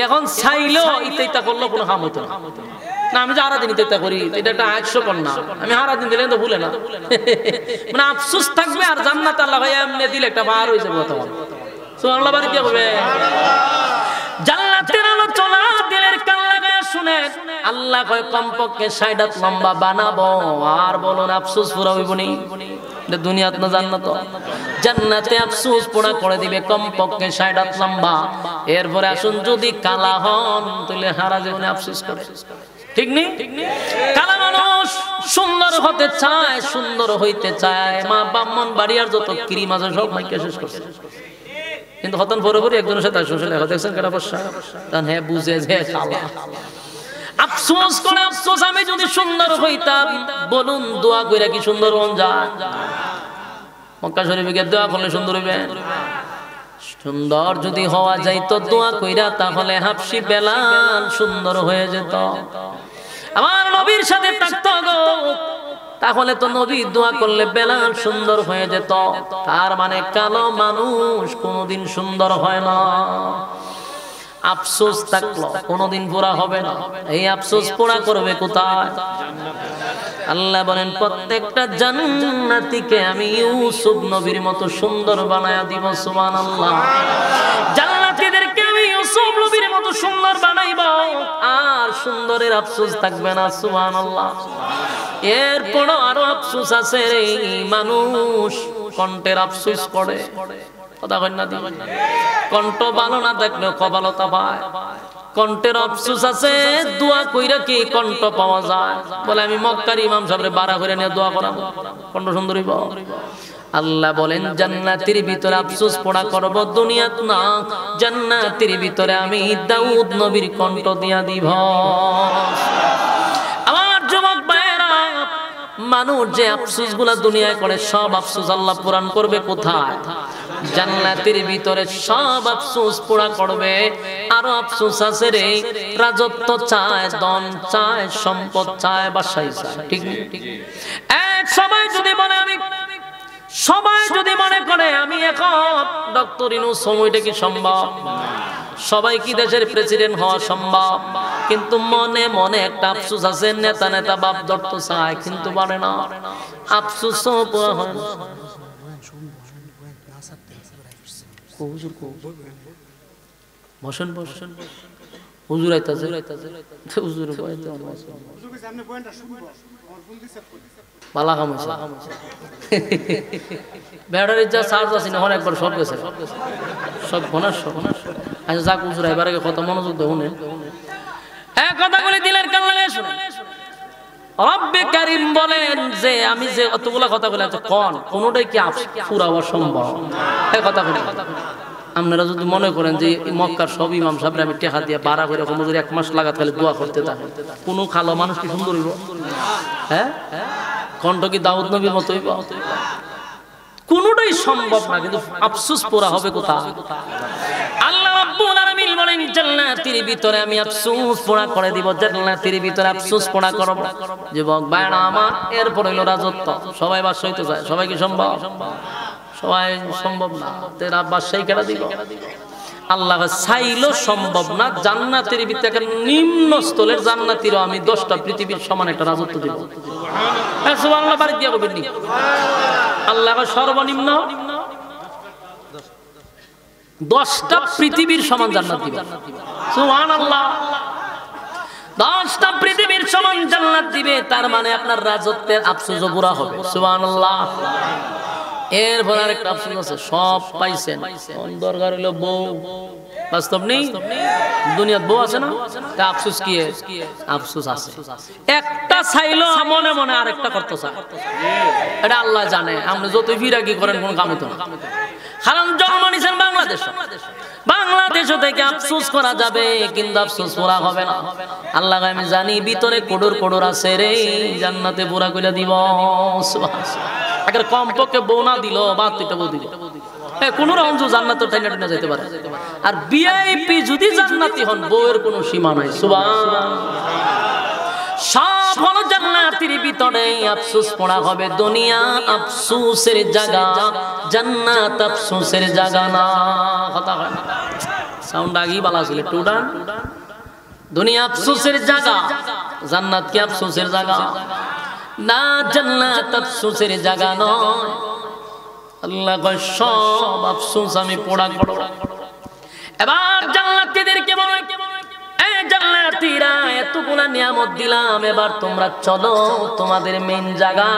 এখন চাইলেও ইত্যা করলেও কোনো কাম হইতো না। না আমি যে হারাদিন ইত্যা করি, এটা একটা 100 পর না, আমি হারাদিন দিলে তো ভুলে না, মানে আফসোস থাকবে। আর জান্নাত আল্লাহ ভাই এমনি দিলে একটা বার হয়ে যাবে। তখন সুবহানাল্লাহ, বাড়ি দিয়ে হবে। জান্নাতের আলোচনা দিলের কান লাগায় শুনে আল্লাহ কয় কমপক্ষে 60 হাত লম্বা বানাবো। আর বলুন আফসোস পুরা হইব নি? দুনিয়াত না জান্নাত? জান্নাতে আফসোস পোড়া করে দিবে কমপক্ষে 60 হাত লম্বা। এরপরে আসুন যদি কালা হন তাহলে সারা জীবনে আফসোস করে, ঠিক নেই? কালা মানুষ সুন্দর হতে চায়, সুন্দর হইতে চায়, মা ব্রাহ্মণ বাড়িয়ার যত ক্রিম আছে সব মাইকে শেষ করছে, কিন্তু হতন বরাবরই একজনের সাথে আসলে দেখা দেখছেন কেটা বসা তান হ্যাঁ বুঝে যে কালা আফসোস করে। আফসোস আমি যদি সুন্দর হইতাম, বলুন দোয়া কইরা কি সুন্দর হন যায়? মক্কা শরীফে গিয়ে দোয়া করলে সুন্দর হইবেন? সুন্দর যদি হওয়া যাইতো দোয়া কইরা, তাহলে হাফসি বেলাল সুন্দর হয়ে যেত, আমার নবীর সাথে থাকতো গো। তাহলে তো নবী দোয়া করলে বেলাল সুন্দর হয়ে যেত। তার মানে কালো মানুষ কোনোদিন সুন্দর হয় না। আফসোস থাকলো কোনোদিন পুরা হবে না। এই আফসোস পুরা করবে কোথায়? আল্লাহ বলেন প্রত্যেকটা জান্নাতীকে আমি ইউসুফ নবীর মতো সুন্দর বানায়া দিব। সুবহানাল্লাহ। জান্নাতীদেরকে আমি ইউসুফ নবীর মতো সুন্দর বানাইব, আর সুন্দরের আফসোস থাকবে না। সুবহানাল্লাহ। এরপরও আরো আফসোস আছে রে, মানুষ কণ্ঠের আফসোস করে। কথা কই না? কণ্ঠ ভালো না থাকলেও কপালতা পায়। কণ্ঠের আফসোস আছে, দোয়া কইরা কি কণ্ঠ পাওয়া যায়? বলে আমি মক্কার ইমাম সাহেবরে বাড়া করে নিয়ে দোয়া করাবো, কণ্ঠ সুন্দর হইব। আল্লাহ বলেন জান্নাতের ভিতরে আফসোস পড়া করব, দুনিয়াত না। জান্নাতের ভিতরে আমি দাউদ নবীর কণ্ঠ দিয়া দিব। আমার যুবক ভাইয়েরা, মানুষ যে আফসোস গুলা দুনিয়ায় করে, সব আফসোস আল্লাহ পূরণ করবে কোথায়? জান্নাতের ভিতরে সব আফসোস পুরা করবে। আরো আফসোস আছে রে, রাজত্ব চায়, ধন চায়, সম্পদ চায়, বাসায় চায়, ঠিক নেই? এক সবাই যদি বলে আমি, সবাই যদি মনে করে আমি এখন ডক্টর ইউনূস, সময়টা কি সম্ভব? সবাই কি দেশের প্রেসিডেন্ট হওয়া সম্ভব? কিন্তু মনে মনে একটা আফসোস আছে, নেতা নেতা বাপ ধরতে চায় কিন্তু পারে না। আফসোসও পুরা হয় না। বসেন বসেন, হুজুর আইতাছে, হুজুর বালা কাম হইছে। ব্যাটারির যা চার্জ আছে না অনেকবার সব গেছে, সব ঘনার সব। আচ্ছা যাক, হুজুর এবার আগে কত মনোযোগ দেব। এক কথা বলে দিলেন কাল্লালে শুনুন। রব্বে কারীম বলেন যে আমি যে অতগুলা কথা বলে কোনটাই কি পুরা হওয়া সম্ভব? এই কথা বলে আপনারা যদি মনে করেন যে মক্কার সব ইমাম সাহেব আমি টেকা দিয়ে বাড়া করে হুজুর 1 মাস লাগাত খালি দোয়া করতে থাকে, কোন খালো মানুষ কি সুন্দর হইব? হ্যাঁ, কণ্ঠ কি দাউদ নবীর মতো হইব? কোনটাই সম্ভব না। কিন্তু আফসোস পুরা হবে কোথায়? আল্লাহ রাব্বুল আলামিন বলেন জান্নাতের ভিতরে আমি আফসোস পুরা করে দিব। জান্নাতের ভিতরে আফসোস পুরা করব। যুবক ভাইরা আমার, এরপর হইল রাজত্ব। সবাই বাদশাহ হইতে চায়, সবাই কি সম্ভব? সবাই সম্ভব না। তেরা বাদশাহী কেডা দিব? আল্লাহ চাইলেও সম্ভব না। জান্নাতের ভিতরে একটা নিম্ন স্তরের জান্নাতীরও আমি 10টা পৃথিবীর সমান একটা রাজত্ব দিব। সুবহানাল্লাহ, বাড়ি দিয়া কইবেন নি? আল্লাহ সর্বনিম্ন 10টা পৃথিবীর সমান জান্নাত দিবে। সুবহানাল্লাহ, 10টা পৃথিবীর সমান জান্নাত দিবে। তার মানে আপনার রাজত্বের আফসোস পুরা হবে। সুবহানাল্লাহ। এরপর আরেকটা আফসোস আছে, সব পাইছেন, দরকার হইলো বউ। বাস্তব নেই, দুনিয়ার বউ আছে না? তা আফসোস কি? আফসোস আছে। একটা চাইলো মনে মনে আরেকটা করতে চায়, এটা আল্লাহ জানে। আপনি যত ফিরাকি করেন কোন কাম হতো না। কারণ জন্ম নিছেন বাংলাদেশে, বাংলাদেশও থেকে আফসোস করা যাবে, কিন্তু আফসোস পুরা হবে না। আল্লাহ আমি জানি ভিতরে কোডর কোডর আছে রে, জান্নাতে পুরা কইরা দিব। কমপক্ষে বউ না দিল বা দুইটা বউ দিল, কোন রকম জান্নাতে টাইনা টাইনা যেতে পারে। আর ভিআইপি যদি জান্নাতি হন, বউয়ের কোনো সীমা নাই। সুবহানাল্লাহ। সব হলো জান্নাতের ভিতরে। আফসোস পড়া হবে। দুনিয়া আফসোসের জায়গা, জান্নাত আফসোসের জায়গা না। কথা হয় না? সাউন্ড আগেই বলা ছিল টুডান। দুনিয়া আফসোসের জায়গা, জান্নাত কি আফসোসের জায়গা না? জান্নাত আফসোসের জায়গা নয়। আল্লাহ কয় সব আফসোস আমি পোড়া করব। এবার জান্নাতীদেরকে বলে, এই জান্নাতীরা এতগুলা নিয়ামত দিলাম, এবার তোমরা চলো তোমাদের মেইন জায়গা,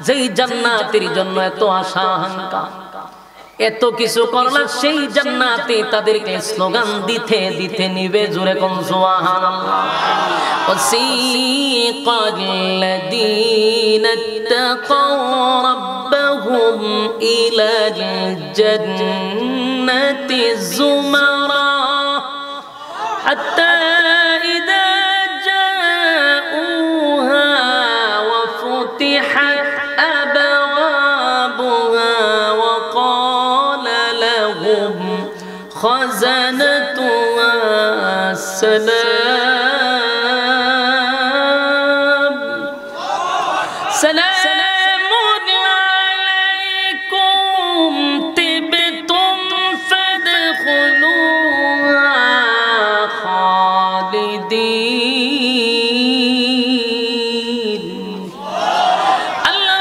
যেই জান্নাতের জন্য এত আশা আকাঙ্ক্ষা, এত কিছু করলে সেই জান্নাতে তাদেরকে স্লোগান দিতে দিতে নিবে, জোরে কোন সুবহানাল্লাহ। ওয়াসিকাল্লাযীনা ইত্তাকাউ রাব্বাহুম ইলাল জান্নাতি যুমারা হাত্তা ইযা জাউহা ওয়া ফুতিহাত আবওয়াবুহা ওয়া ক্বালা লাহুম খাযানাতুহা সালাম সালামুন আলাইকুম তিবতুম ফাদখুলুহা খালিদিন। আল্লাহ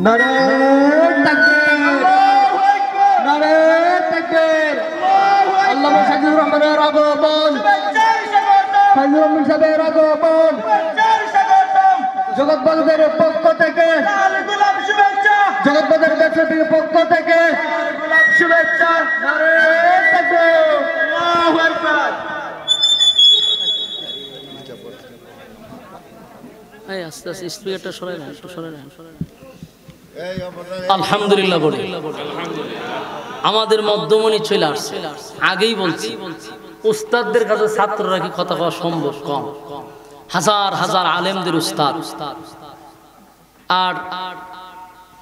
নারে তাকবীর, নারে তাকবীর। আল্লামা সাইদুর রহমানের আগমন, সাইদুর রহমান সাহেবের আগমন, জগৎবন্ধের পক্ষ থেকে, জগৎবন্ধের ব্যবসায়ীর পক্ষ থেকে শুভেচ্ছা। নারে তাকবীর, আল্লাহু আকবার। এই আস্তে আস্তে স্পিকারটা সরাই না, একটু সরাই না। আলহামদুলিল্লাহ বলে আমাদের মধ্যমণি চলে আসছে। আগেই বলছি উস্তাদদের কাছে ছাত্ররা কি কথা কওয়া সম্ভব কম, হাজার হাজার আলেমদের উস্তাদ। আর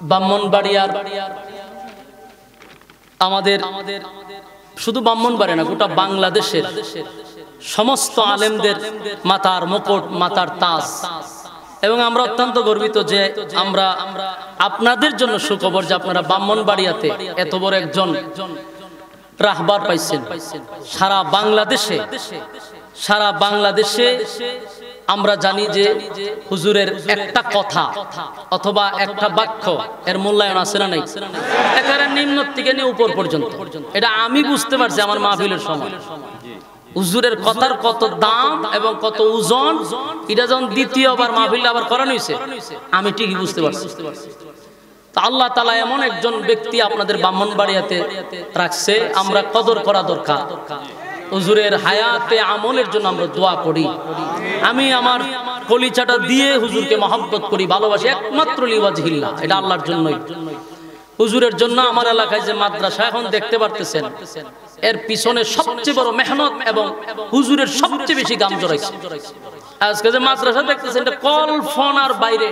ব্রাহ্মণবাড়িয়ার আমাদের শুধু ব্রাহ্মণবাড়ি না, গোটা বাংলাদেশের সমস্ত আলেমদের মাথার মুকুট, মাথার তাজ। এবং আমরা অত্যন্ত গর্বিত যে আমরা আপনাদের জন্য সুখবর যে আপনারা ব্রাহ্মণবাড়িয়াতে এত বড় একজন রাহবার পাইছেন। সারা বাংলাদেশে আমরা জানি যে হুজুরের একটা কথা অথবা একটা বাক্য এর মূল্যায়ন আছে না নাই, একেবারে নিম্ন থেকে নিয়ে উপর পর্যন্ত। এটা আমি বুঝতে পারছি আমার মাহফিলের সময় হুজুরের কথার কত দাম এবং কত ওজন। এটা যখন দ্বিতীয়বার মাহফিলটা আবার করানো হয়েছে আমি ঠিকই বুঝতে পারছি। আল্লাহ তাআলা এমন একজন ব্যক্তি আপনাদের ব্রাহ্মণবাড়িয়াতে রাখছে, আমরা কদর করা দরকার। হুজুরের হায়াতে আমলের জন্য আমরা দোয়া করি। আমি আমার কলিজাটা দিয়ে হুজুরকে মহব্বত করি, ভালোবাসি, একমাত্র লিওয়াজহিল্লাহ, এটা আল্লাহর জন্যই। হুজুরের জন্য আমার এলাকায় যে মাদ্রাসা এখন দেখতে পারতেছেন, এর পিছনে সবচেয়ে বড় মেহনত এবং হুজুরের সবচেয়ে বেশি গাম জড়াইছে। আজকে যে মাদ্রাসা দেখতেছেন এটা কল্পনার বাইরে,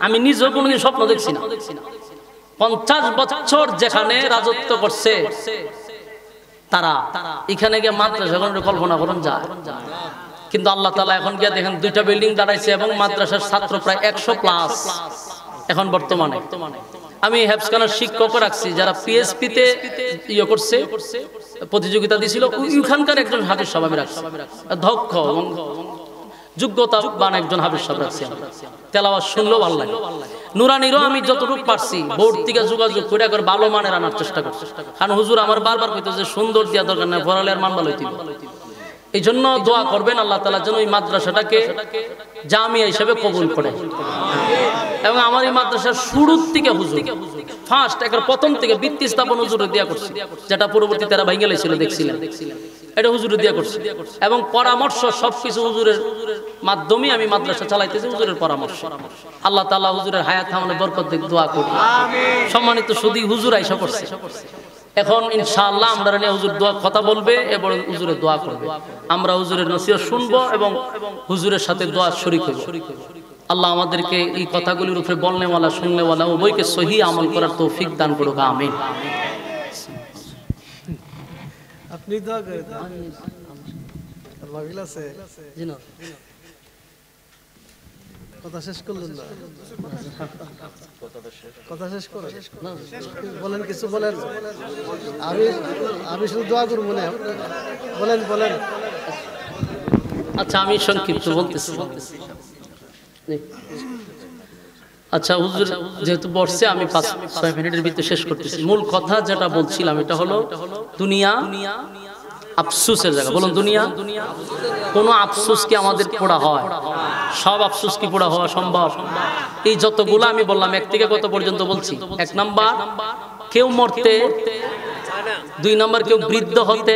আমি নিজেও কোনোদিন স্বপ্ন দেখছি না। 50 বছর যেখানে রাজত্ব করছে তারা, এখানে গিয়ে মাদ্রাসা কল্পনা করুন যায়। কিন্তু আল্লাহ তাআলা এখন গিয়ে দেখেন 2টা বিল্ডিং দাঁড়াইছে এবং মাদ্রাসার ছাত্র প্রায় 100+ এখন বর্তমানে। আমি হেফজখানার শিক্ষক রাখছি যারা পিএসপি তে ইয়ে করছে, প্রতিযোগিতা দিছিল, ওইখানকার একজন হাফেজ সাহেব আমি রাখছি, দক্ষ এবং যোগ্যতাবান একজন হাফেজ সাহেব রাখছি। তেলাওয়াত শুনলেও ভালো লাগে। নুরানিরও আমি যতটুকু পারছি বোর্ড থেকে যোগাযোগ করে একবার ভালো মানের আনার চেষ্টা করছি। কারণ হুজুর আমার বারবার কইতো যে সুন্দর দিয়া দরকার না, পড়ালে আর মান ভালো হইতো। এই জন্য দোয়া করবেন আল্লাহ তাআলা যেন এই মাদ্রাসাটাকে জামিয়া হিসেবে কবুল করে। এবং আমার এই মাদ্রাসার শুরুর থেকে হুজুর ফার্স্ট একবার প্রথম থেকে ভিত্তি স্থাপন হুজুরে দিয়া করছে, যেটা পরবর্তীতে তারা ভাঙা লাইছিল দেখছিলেন, এটা হুজুরে দিয়া করছে। এবং পরামর্শ সবকিছু হুজুরের মাধ্যমে আমি মাদ্রাসা চালাইতেছি, হুজুরের পরামর্শ। আল্লাহ তাআলা হুজুরের হায়াত আমলে বরকত দিক, দোয়া করি। সম্মানিত সুদী, হুজুর আইসা করছে। এখন ইনশাআল্লাহ আমরা নিয়ে হুজুর দোয়া কথা বলবে এবং হুজুরের দোয়া করবে। আমরা হুজুরের নসিহত শুনবো এবং হুজুরের সাথে দোয়া শরীক হইব। আল্লাহ আমাদেরকে এই কথাগুলির উপরে বলনেওয়ালা, শুননেওয়ালা উভয়কে সহি আমল করার তৌফিক দান করুক, আমিন। আপনি দোয়া করেন। মাহফিল আছে, কথা শেষ করলেন না, কথা শেষ করে বলেন, কিছু বলেন। আমি শুধু দোয়া করবো না, বলেন। আচ্ছা আমি সংক্ষিপ্ত বলতেছি। আচ্ছা হুজুর যেহেতু বসছে আমি 5-6 মিনিটের ভিতরে শেষ করতেছি। মূল কথা যেটা বলছিলাম এটা হলো দুনিয়া আফসোসের জায়গা। বলুন দুনিয়া কোনো আফসোস কি আমাদের পোড়া হয়? সব আফসোস কি পোড়া হওয়া সম্ভব? এই যতগুলো আমি বললাম 1 থেকে কত পর্যন্ত বলছি? 1 নাম্বার কেউ মরতে, 2 নাম্বার কেউ বৃদ্ধ হতে,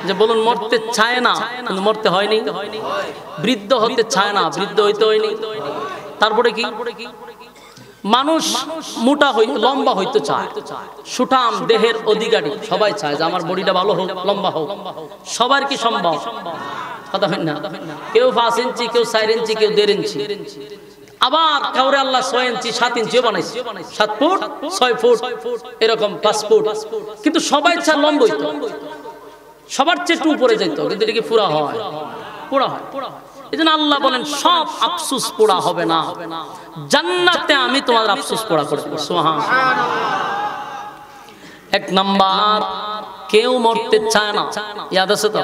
যে বলুন মরতে চায় না কিন্তু মরতে হয়নি, বৃদ্ধ হতে চায় না বৃদ্ধ হইতে হয়নি। তারপরে কি মানুষ মোটা লম্বা হইতে চায়, সুঠাম দেহের অধিকারী সবাই চায় যে আমার বডিটা ভালো হোক, লম্বা হোক। সবার কি সম্ভব? কথা হয় না। কেউ 5 ইঞ্চি, কেউ 4 ইঞ্চি, কেউ 1.5 ইঞ্চি। আবার কাউরে আল্লাহ 6 ইঞ্চি 7 ইঞ্চিও বানাইছে, 7 ফুট 6 ফুট এরকম 5 ফুট। কিন্তু সবাই চায় লম্বা হইতো, সবার চেয়ে একটু উপরে যাইতো, কিন্তু এটা কি পুরা হয়? পুরা হয়। এজন্য আল্লাহ বলেন সব আফসোস পোড়া হবে না, জান্নাতে আমি তোমার আফসোস পোড়া করে দেব। সুবহানাল্লাহ। 1 নাম্বার কেউ মরতে চায় না, ইয়াদ আছে তো?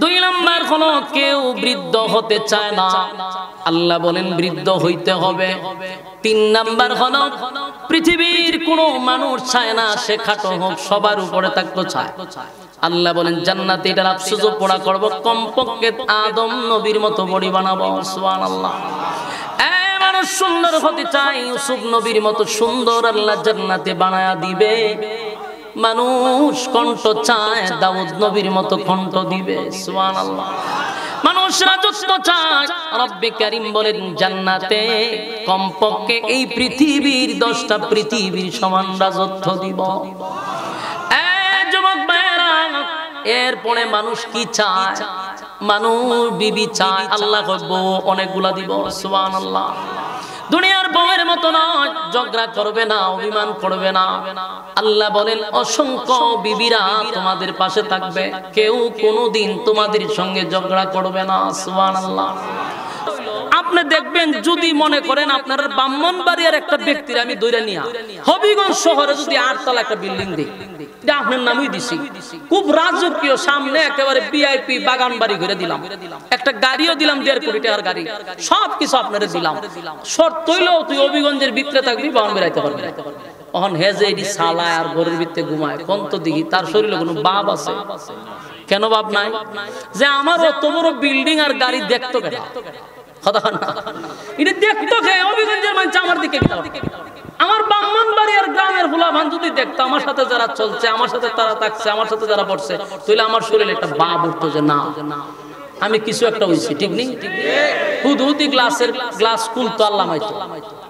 2 নাম্বার হলো কেউ বৃদ্ধ হতে চায় না, আল্লাহ বলেন বৃদ্ধ হইতে হবে। 3 নাম্বার হলো পৃথিবীর কোনো মানুষ চায় না সে খাটো হোক, সবার উপরে থাকতে চায়। আল্লাহ বলেন জান্নাতে এটার আফসোস পোড়া করব, কমপক্ষে আদম নবীর মতো বডি বানাবো। সুবহানাল্লাহ। এই মানুষ সুন্দর হতে চায়, ইউসুফ নবীর মতো সুন্দর আল্লাহ জান্নাতে বানায়া দিবে। মানুষ কণ্ঠ চায়, দাউদ নবীর মতো কণ্ঠ দিবে। সুবহানাল্লাহ। মানুষ রাজত্ব চায়, রব্বে কারীম বলেন জান্নাতে কমপক্ষে এই পৃথিবীর 10টা পৃথিবীর সমান রাজত্ব দিব। এরপরে মানুষ কি চায়? মানুষ বিবি চায়, আল্লাহ বউ অনেকগুলা দিব। সুবহানাল্লাহ। দুনিয়ার বউয়ের মতো নয়, ঝগড়া করবে না, অভিমান করবে না। আল্লাহ বলেন অসংখ্য বিবিরা তোমাদের পাশে থাকবে, কেউ কোনোদিন তোমাদের সঙ্গে ঝগড়া করবে না। সুবহানাল্লাহ। আপনি দেখবেন যদি মনে করেন আপনার ব্রাহ্মণবাড়িয়ার একটা ব্যক্তির আমি দৈরা নিয়া হবিগঞ্জ শহরে যদি 8 তলা একটা বিল্ডিং দিই, এটা আপনার নামই দিছি, খুব রাজকীয়, সামনে একেবারে ভিআইপি বাগান বাড়ি করে দিলাম, একটা গাড়িও দিলাম 1.5 কোটি টাকার গাড়ি, সবকিছু আপনারে দিলাম। শর্ত হইলো তুই হবিগঞ্জের ভিতরে থাকবি, বাগান বেড়াইতে পারবি। তখন হেজে এটি সালায় আর ঘরের ভিতরে ঘুমায়, কোন তো দিঘি তার শরীরে কোনো বাপ আছে? কেন বাপ নাই? যে আমার অত বড় বিল্ডিং আর গাড়ি দেখতো কেন? এটা দেখতো কে? হবিগঞ্জের মানুষ আমার দিকে, আমার ব্রাহ্মণবাড়ি আর গ্রামের ফুলাভান যদি দেখতো আমার সাথে যারা চলছে, আমার সাথে তারা থাকছে, আমার সাথে যারা পড়ছে, তাহলে আমার শরীরে একটা বাপ উঠতো যে না আমি কিছু একটা হইছি। ঠিক নেই? হুদহুদি গ্লাস খুলতো আল্লাহ মাইতো,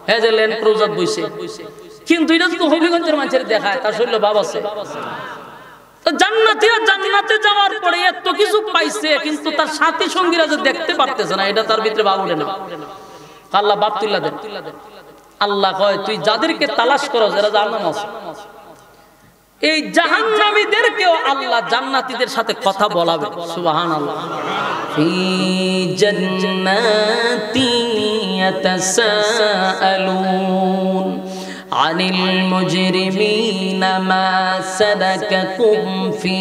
হ্যাঁ যে ল্যান্ড ক্রুজার বইছে। কিন্তু এটা যদি হবিগঞ্জের মানুষের দেখায় তার শরীরে বাপ আছে। জান্নাতীরা জান্নাতে যাওয়ার পরে এত কিছু পাইছে, কিন্তু তার সাথী সঙ্গীরা যে দেখতে পারতেছে না, এটা তার ভিতরে ভাব ওঠে না। আল্লাহ বাপ তুল্লা দেন। আল্লাহ কয় তুই যাদেরকে তালাশ করো যারা জাহান্নামে আছে, এই জাহান্নামীদেরকেও আল্লাহ জান্নাতীদের সাথে কথা বলাবে। সুবহানাল্লাহ। ফি জান্নাতি ইয়াতাসাআলুন আনিল মুজরিমিনা মা সালাকাকুম ফি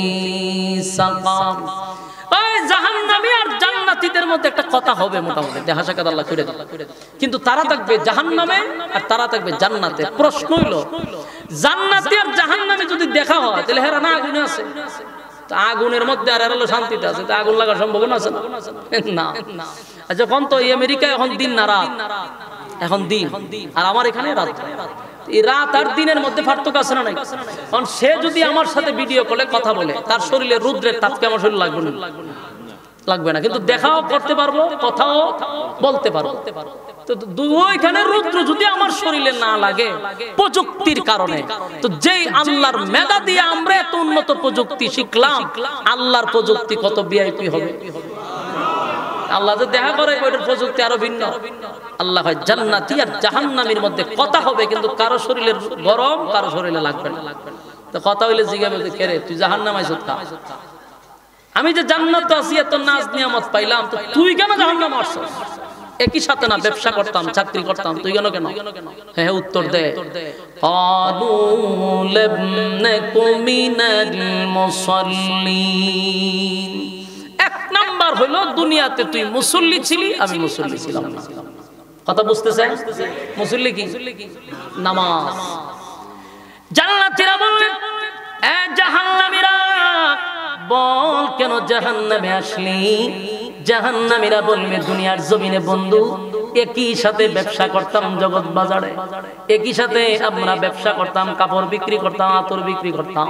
সাকার। ওই জাহান্নামী আর জান্নাতীদের মধ্যে একটা কথা হবে, মোটামুটি দেখা সাক্ষাৎ আল্লাহ করে দিল। কিন্তু তারা থাকবে জাহান্নামে আর তারা থাকবে জান্নাতে। প্রশ্ন হইলো জান্নাতি আর জাহান্নামী যদি দেখা হয় তাহলে হেরা না আগুনে আছে, আগুনের মধ্যে আর এরা শান্তিতে আছে, আগুন লাগার সম্ভাবনা আছে না? আচ্ছা কোন তো এই আমেরিকায় এখন দিন না রাত? এখন দিন, আর আমার এখানে রাত। এই রাত আর দিনের মধ্যে পার্থক্য আছে না নাই? কারণ সে যদি আমার সাথে ভিডিও কলে কথা বলে তার শরীরে রুদ্রের তাপকে আমার শরীরে লাগবে না, কিন্তু দেখাও করতে পারবো, কথাও বলতে পারবো। তো ওইখানে রুদ্র যদি আমার শরীরে না লাগে প্রযুক্তির কারণে, তো যেই আল্লাহর মেধা দিয়ে আমরা এত উন্নত প্রযুক্তি শিখলাম, আল্লাহর প্রযুক্তি কত ভিআইপি হবে। আল্লাহ যে দেখা করে ওইটার প্রযুক্তি আরো ভিন্ন। আল্লাহ হয় জান্নাতি আর জাহান্নামীর মধ্যে কথা হবে, কিন্তু কারো শরীরে গরম, কারো শরীরে লাগবে না। তো কথা হইলে জিজ্ঞাসা করতে কে রে তুই জাহান্নামে আছিস? আমি যে জান্নাতে আছি, এত নাজ নিয়ামত পাইলাম, তো তুই কেন জাহান্নামে আসছিস? একই সাথে না ব্যবসা করতাম, চাকরি করতাম, তুই কেন? হ্যাঁ উত্তর দে। ক্বালু লাম নাকু মিনাল মুসাল্লিন। 1 নাম্বার হলো দুনিয়াতে তুই মুসল্লি ছিলি, আমি মুসল্লি ছিলাম না। কথা বুঝতেছেন? মুসল্লি কি? নামাজ। জান্নাতীরা বললেন, এ জাহান্নামীরা বল কেন জাহান্নামে আসলি? জাহান্নামীরা বলবে, দুনিয়ার জমিনে বন্ধু একই সাথে ব্যবসা করতাম জগৎ বাজারে, একই সাথে আমরা ব্যবসা করতাম, কাপড় বিক্রি করতাম, আতর বিক্রি করতাম,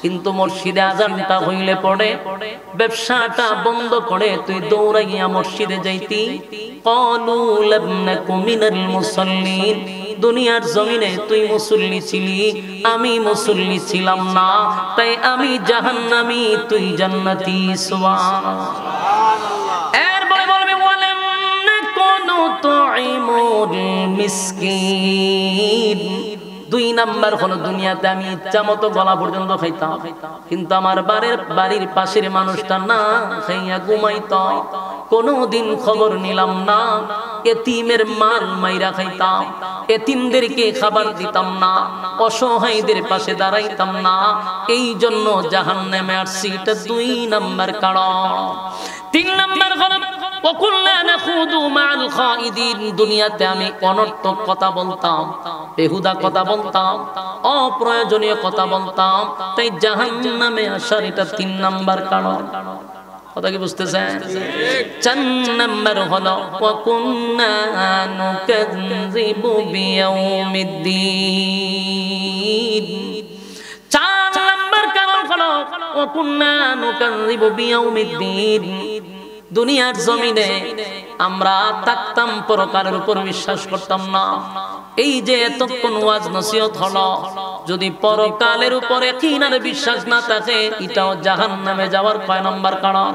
কিন্তু মসজিদে আজানটা হইলে পড়ে ব্যবসাটা বন্ধ করে তুই দৌড়াইয়া মসজিদে যাইতি। ক্বালু লাম নাকু মিনাল মুসাল্লিন, দুনিয়ার জমিনে তুই মুসল্লি ছিলি, আমি মুসল্লি ছিলাম না, তাই আমি জাহান্নামী, তুই জান্নাতি। সুবহানাল্লাহ। এরপরে বলবে, ওয়ালাম নাকুনু তুইমুল মিসকিন। 2 নাম্বার হলো, দুনিয়াতে আমি ইচ্ছা মতো গলা পর্যন্ত খাইতাম, কিন্তু আমার বাড়ির পাশের মানুষটা না খাইয়া ঘুমাইতো, কোনদিন খবর নিলাম না। এতিমের মাল মাইরা খাইতাম, এতিমদেরকে খাবার দিতাম না, অসহায়দের পাশে দাঁড়াইতাম না, এই জন্য জাহান্নামে আসছি। এটা 2 নাম্বার কারণ। 3 নাম্বার হলো, ওয়াকুল্লা নাখুদু মা'আল খাইদিন। দুনিয়াতে আমি অনর্থক কথা বলতাম, বেহুদা কথা বলতাম, অপ্রয়োজনীয় কথা বলতাম, তাই জাহান্নামে আসার এটা 3 নাম্বার কারণ। কথা কি বুঝতেছেন? 4 নাম্বার হলো, ওয়া কুন্না নুকাযযিবু বিয়াউমিদ্দিন। 4 নাম্বার কারণ হলো, ওয়া কুন্না নুকাযযিবু বিয়াউমিদ্দিন। দুনিয়ার জমিনে আমরা থাকতাম, পরকালের উপর বিশ্বাস করতাম না। এই যে এতক্ষণ ওয়াজ নসিহত হলো, যদি পরকালের উপরে কিনারে বিশ্বাস না থাকে, এটাও জাহান্নামে যাওয়ার কয় নাম্বার কারণ?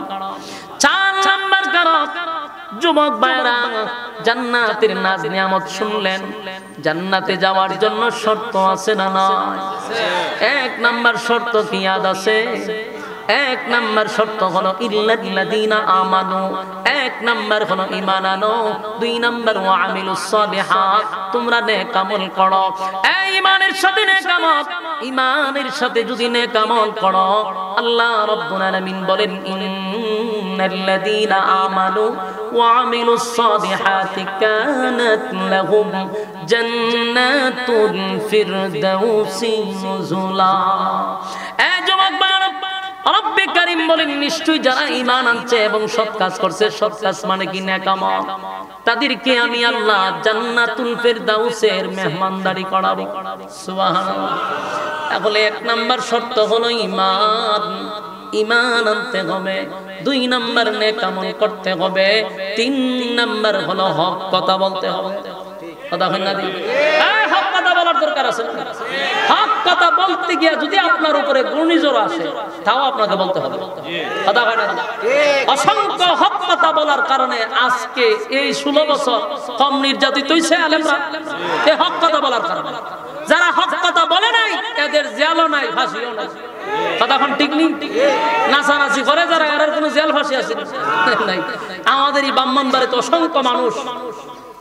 4 নাম্বার কারণ। যুবক ভাইরা, জান্নাতের নাজ নিয়ামত শুনলেন, জান্নাতে যাওয়ার জন্য শর্ত আছে না নাই? 1 নাম্বার শর্ত কি ইয়াদ আছে? 1 নাম্বার শর্ত হলো ইল্লাল্লাযীনা আমানু। 1 নাম্বার হলো ঈমান আনো। 2 নাম্বার ওয়া আমিলুস সালিহাত, তোমরা নেক আমল করো। এই ঈমানের সাথে নেক আমল, ঈমানের সাথে যদি নেক আমল করো, আল্লাহ রাব্বুল আলামিন বলেন, ইন্নাল্লাযীনা আমানু ওয়া আমিলুস সালিহাতি কানাত লাহুম জান্নাতুল ফিরদাউসি নুজুলা। এই যুবক ভাইরা, রব্বে কারীম বলেন, নিশ্চয়ই যারা ঈমান আনছে এবং সৎ কাজ করছে, সৎ কাজ মানে কি? নেক আমল, তাদেরকে আমি আল্লাহ জান্নাতুল ফিরদাউসের মেহমানদারি করাবো। সুবহানাল্লাহ। তাহলে 1 নাম্বার শর্ত হলো ঈমান, ঈমান আনতে হবে। 2 নাম্বার নেক আমল করতে হবে। 3 নাম্বার হলো হক কথা বলতে হবে। কথা হয় না? হক কথা বলার দরকার আছে। হক কথা বলতে গিয়ে যদি আপনার উপরে ঘূর্ণিঝড় আসে, তাও আপনাকে বলতে হবে। কথা হয় না? অসংখ্য হক কথা বলার কারণে আজকে এই 16 বছর কম নির্যাতিত হইছে আলেমরা, এই হক কথা বলার কারণে। যারা হক কথা বলে নাই, এদের জেলও নাই, ফাঁসিও নাই। কথা এখন ঠিক নেই? নাচানাচি করে যারা, এর কোনো জেল ফাঁসি আছে নাই। আমাদের এই ব্রাহ্মণবাড়িতে অসংখ্য মানুষ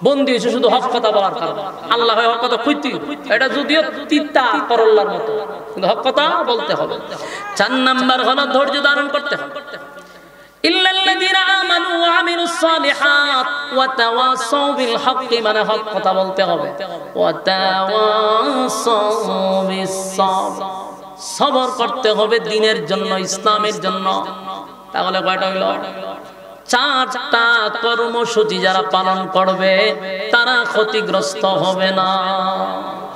বন্দী হয়েছে শুধু হক কথা বলার কারণে। আল্লাহ হক কথা কইতে, এটা যদিও তিতা করল্লার মতো, কিন্তু হক কথা বলতে হবে। 4 নাম্বার হলো ধৈর্য ধারণ করতে হবে। ইল্লাল্লাযীনা আমানু ওয়া আমিলুস সালিহাত ওয়া তাওয়াসাউ বিল হক্কি, মানে হক কথা বলতে হবে। ওয়া তাওয়াসাউ বিস সাবর, সবর করতে হবে দ্বীনের জন্য, ইসলামের জন্য। তাহলে কয়টা হইল? 4টা কর্মসূচি যারা পালন করবে তারা ক্ষতিগ্রস্ত হবে না।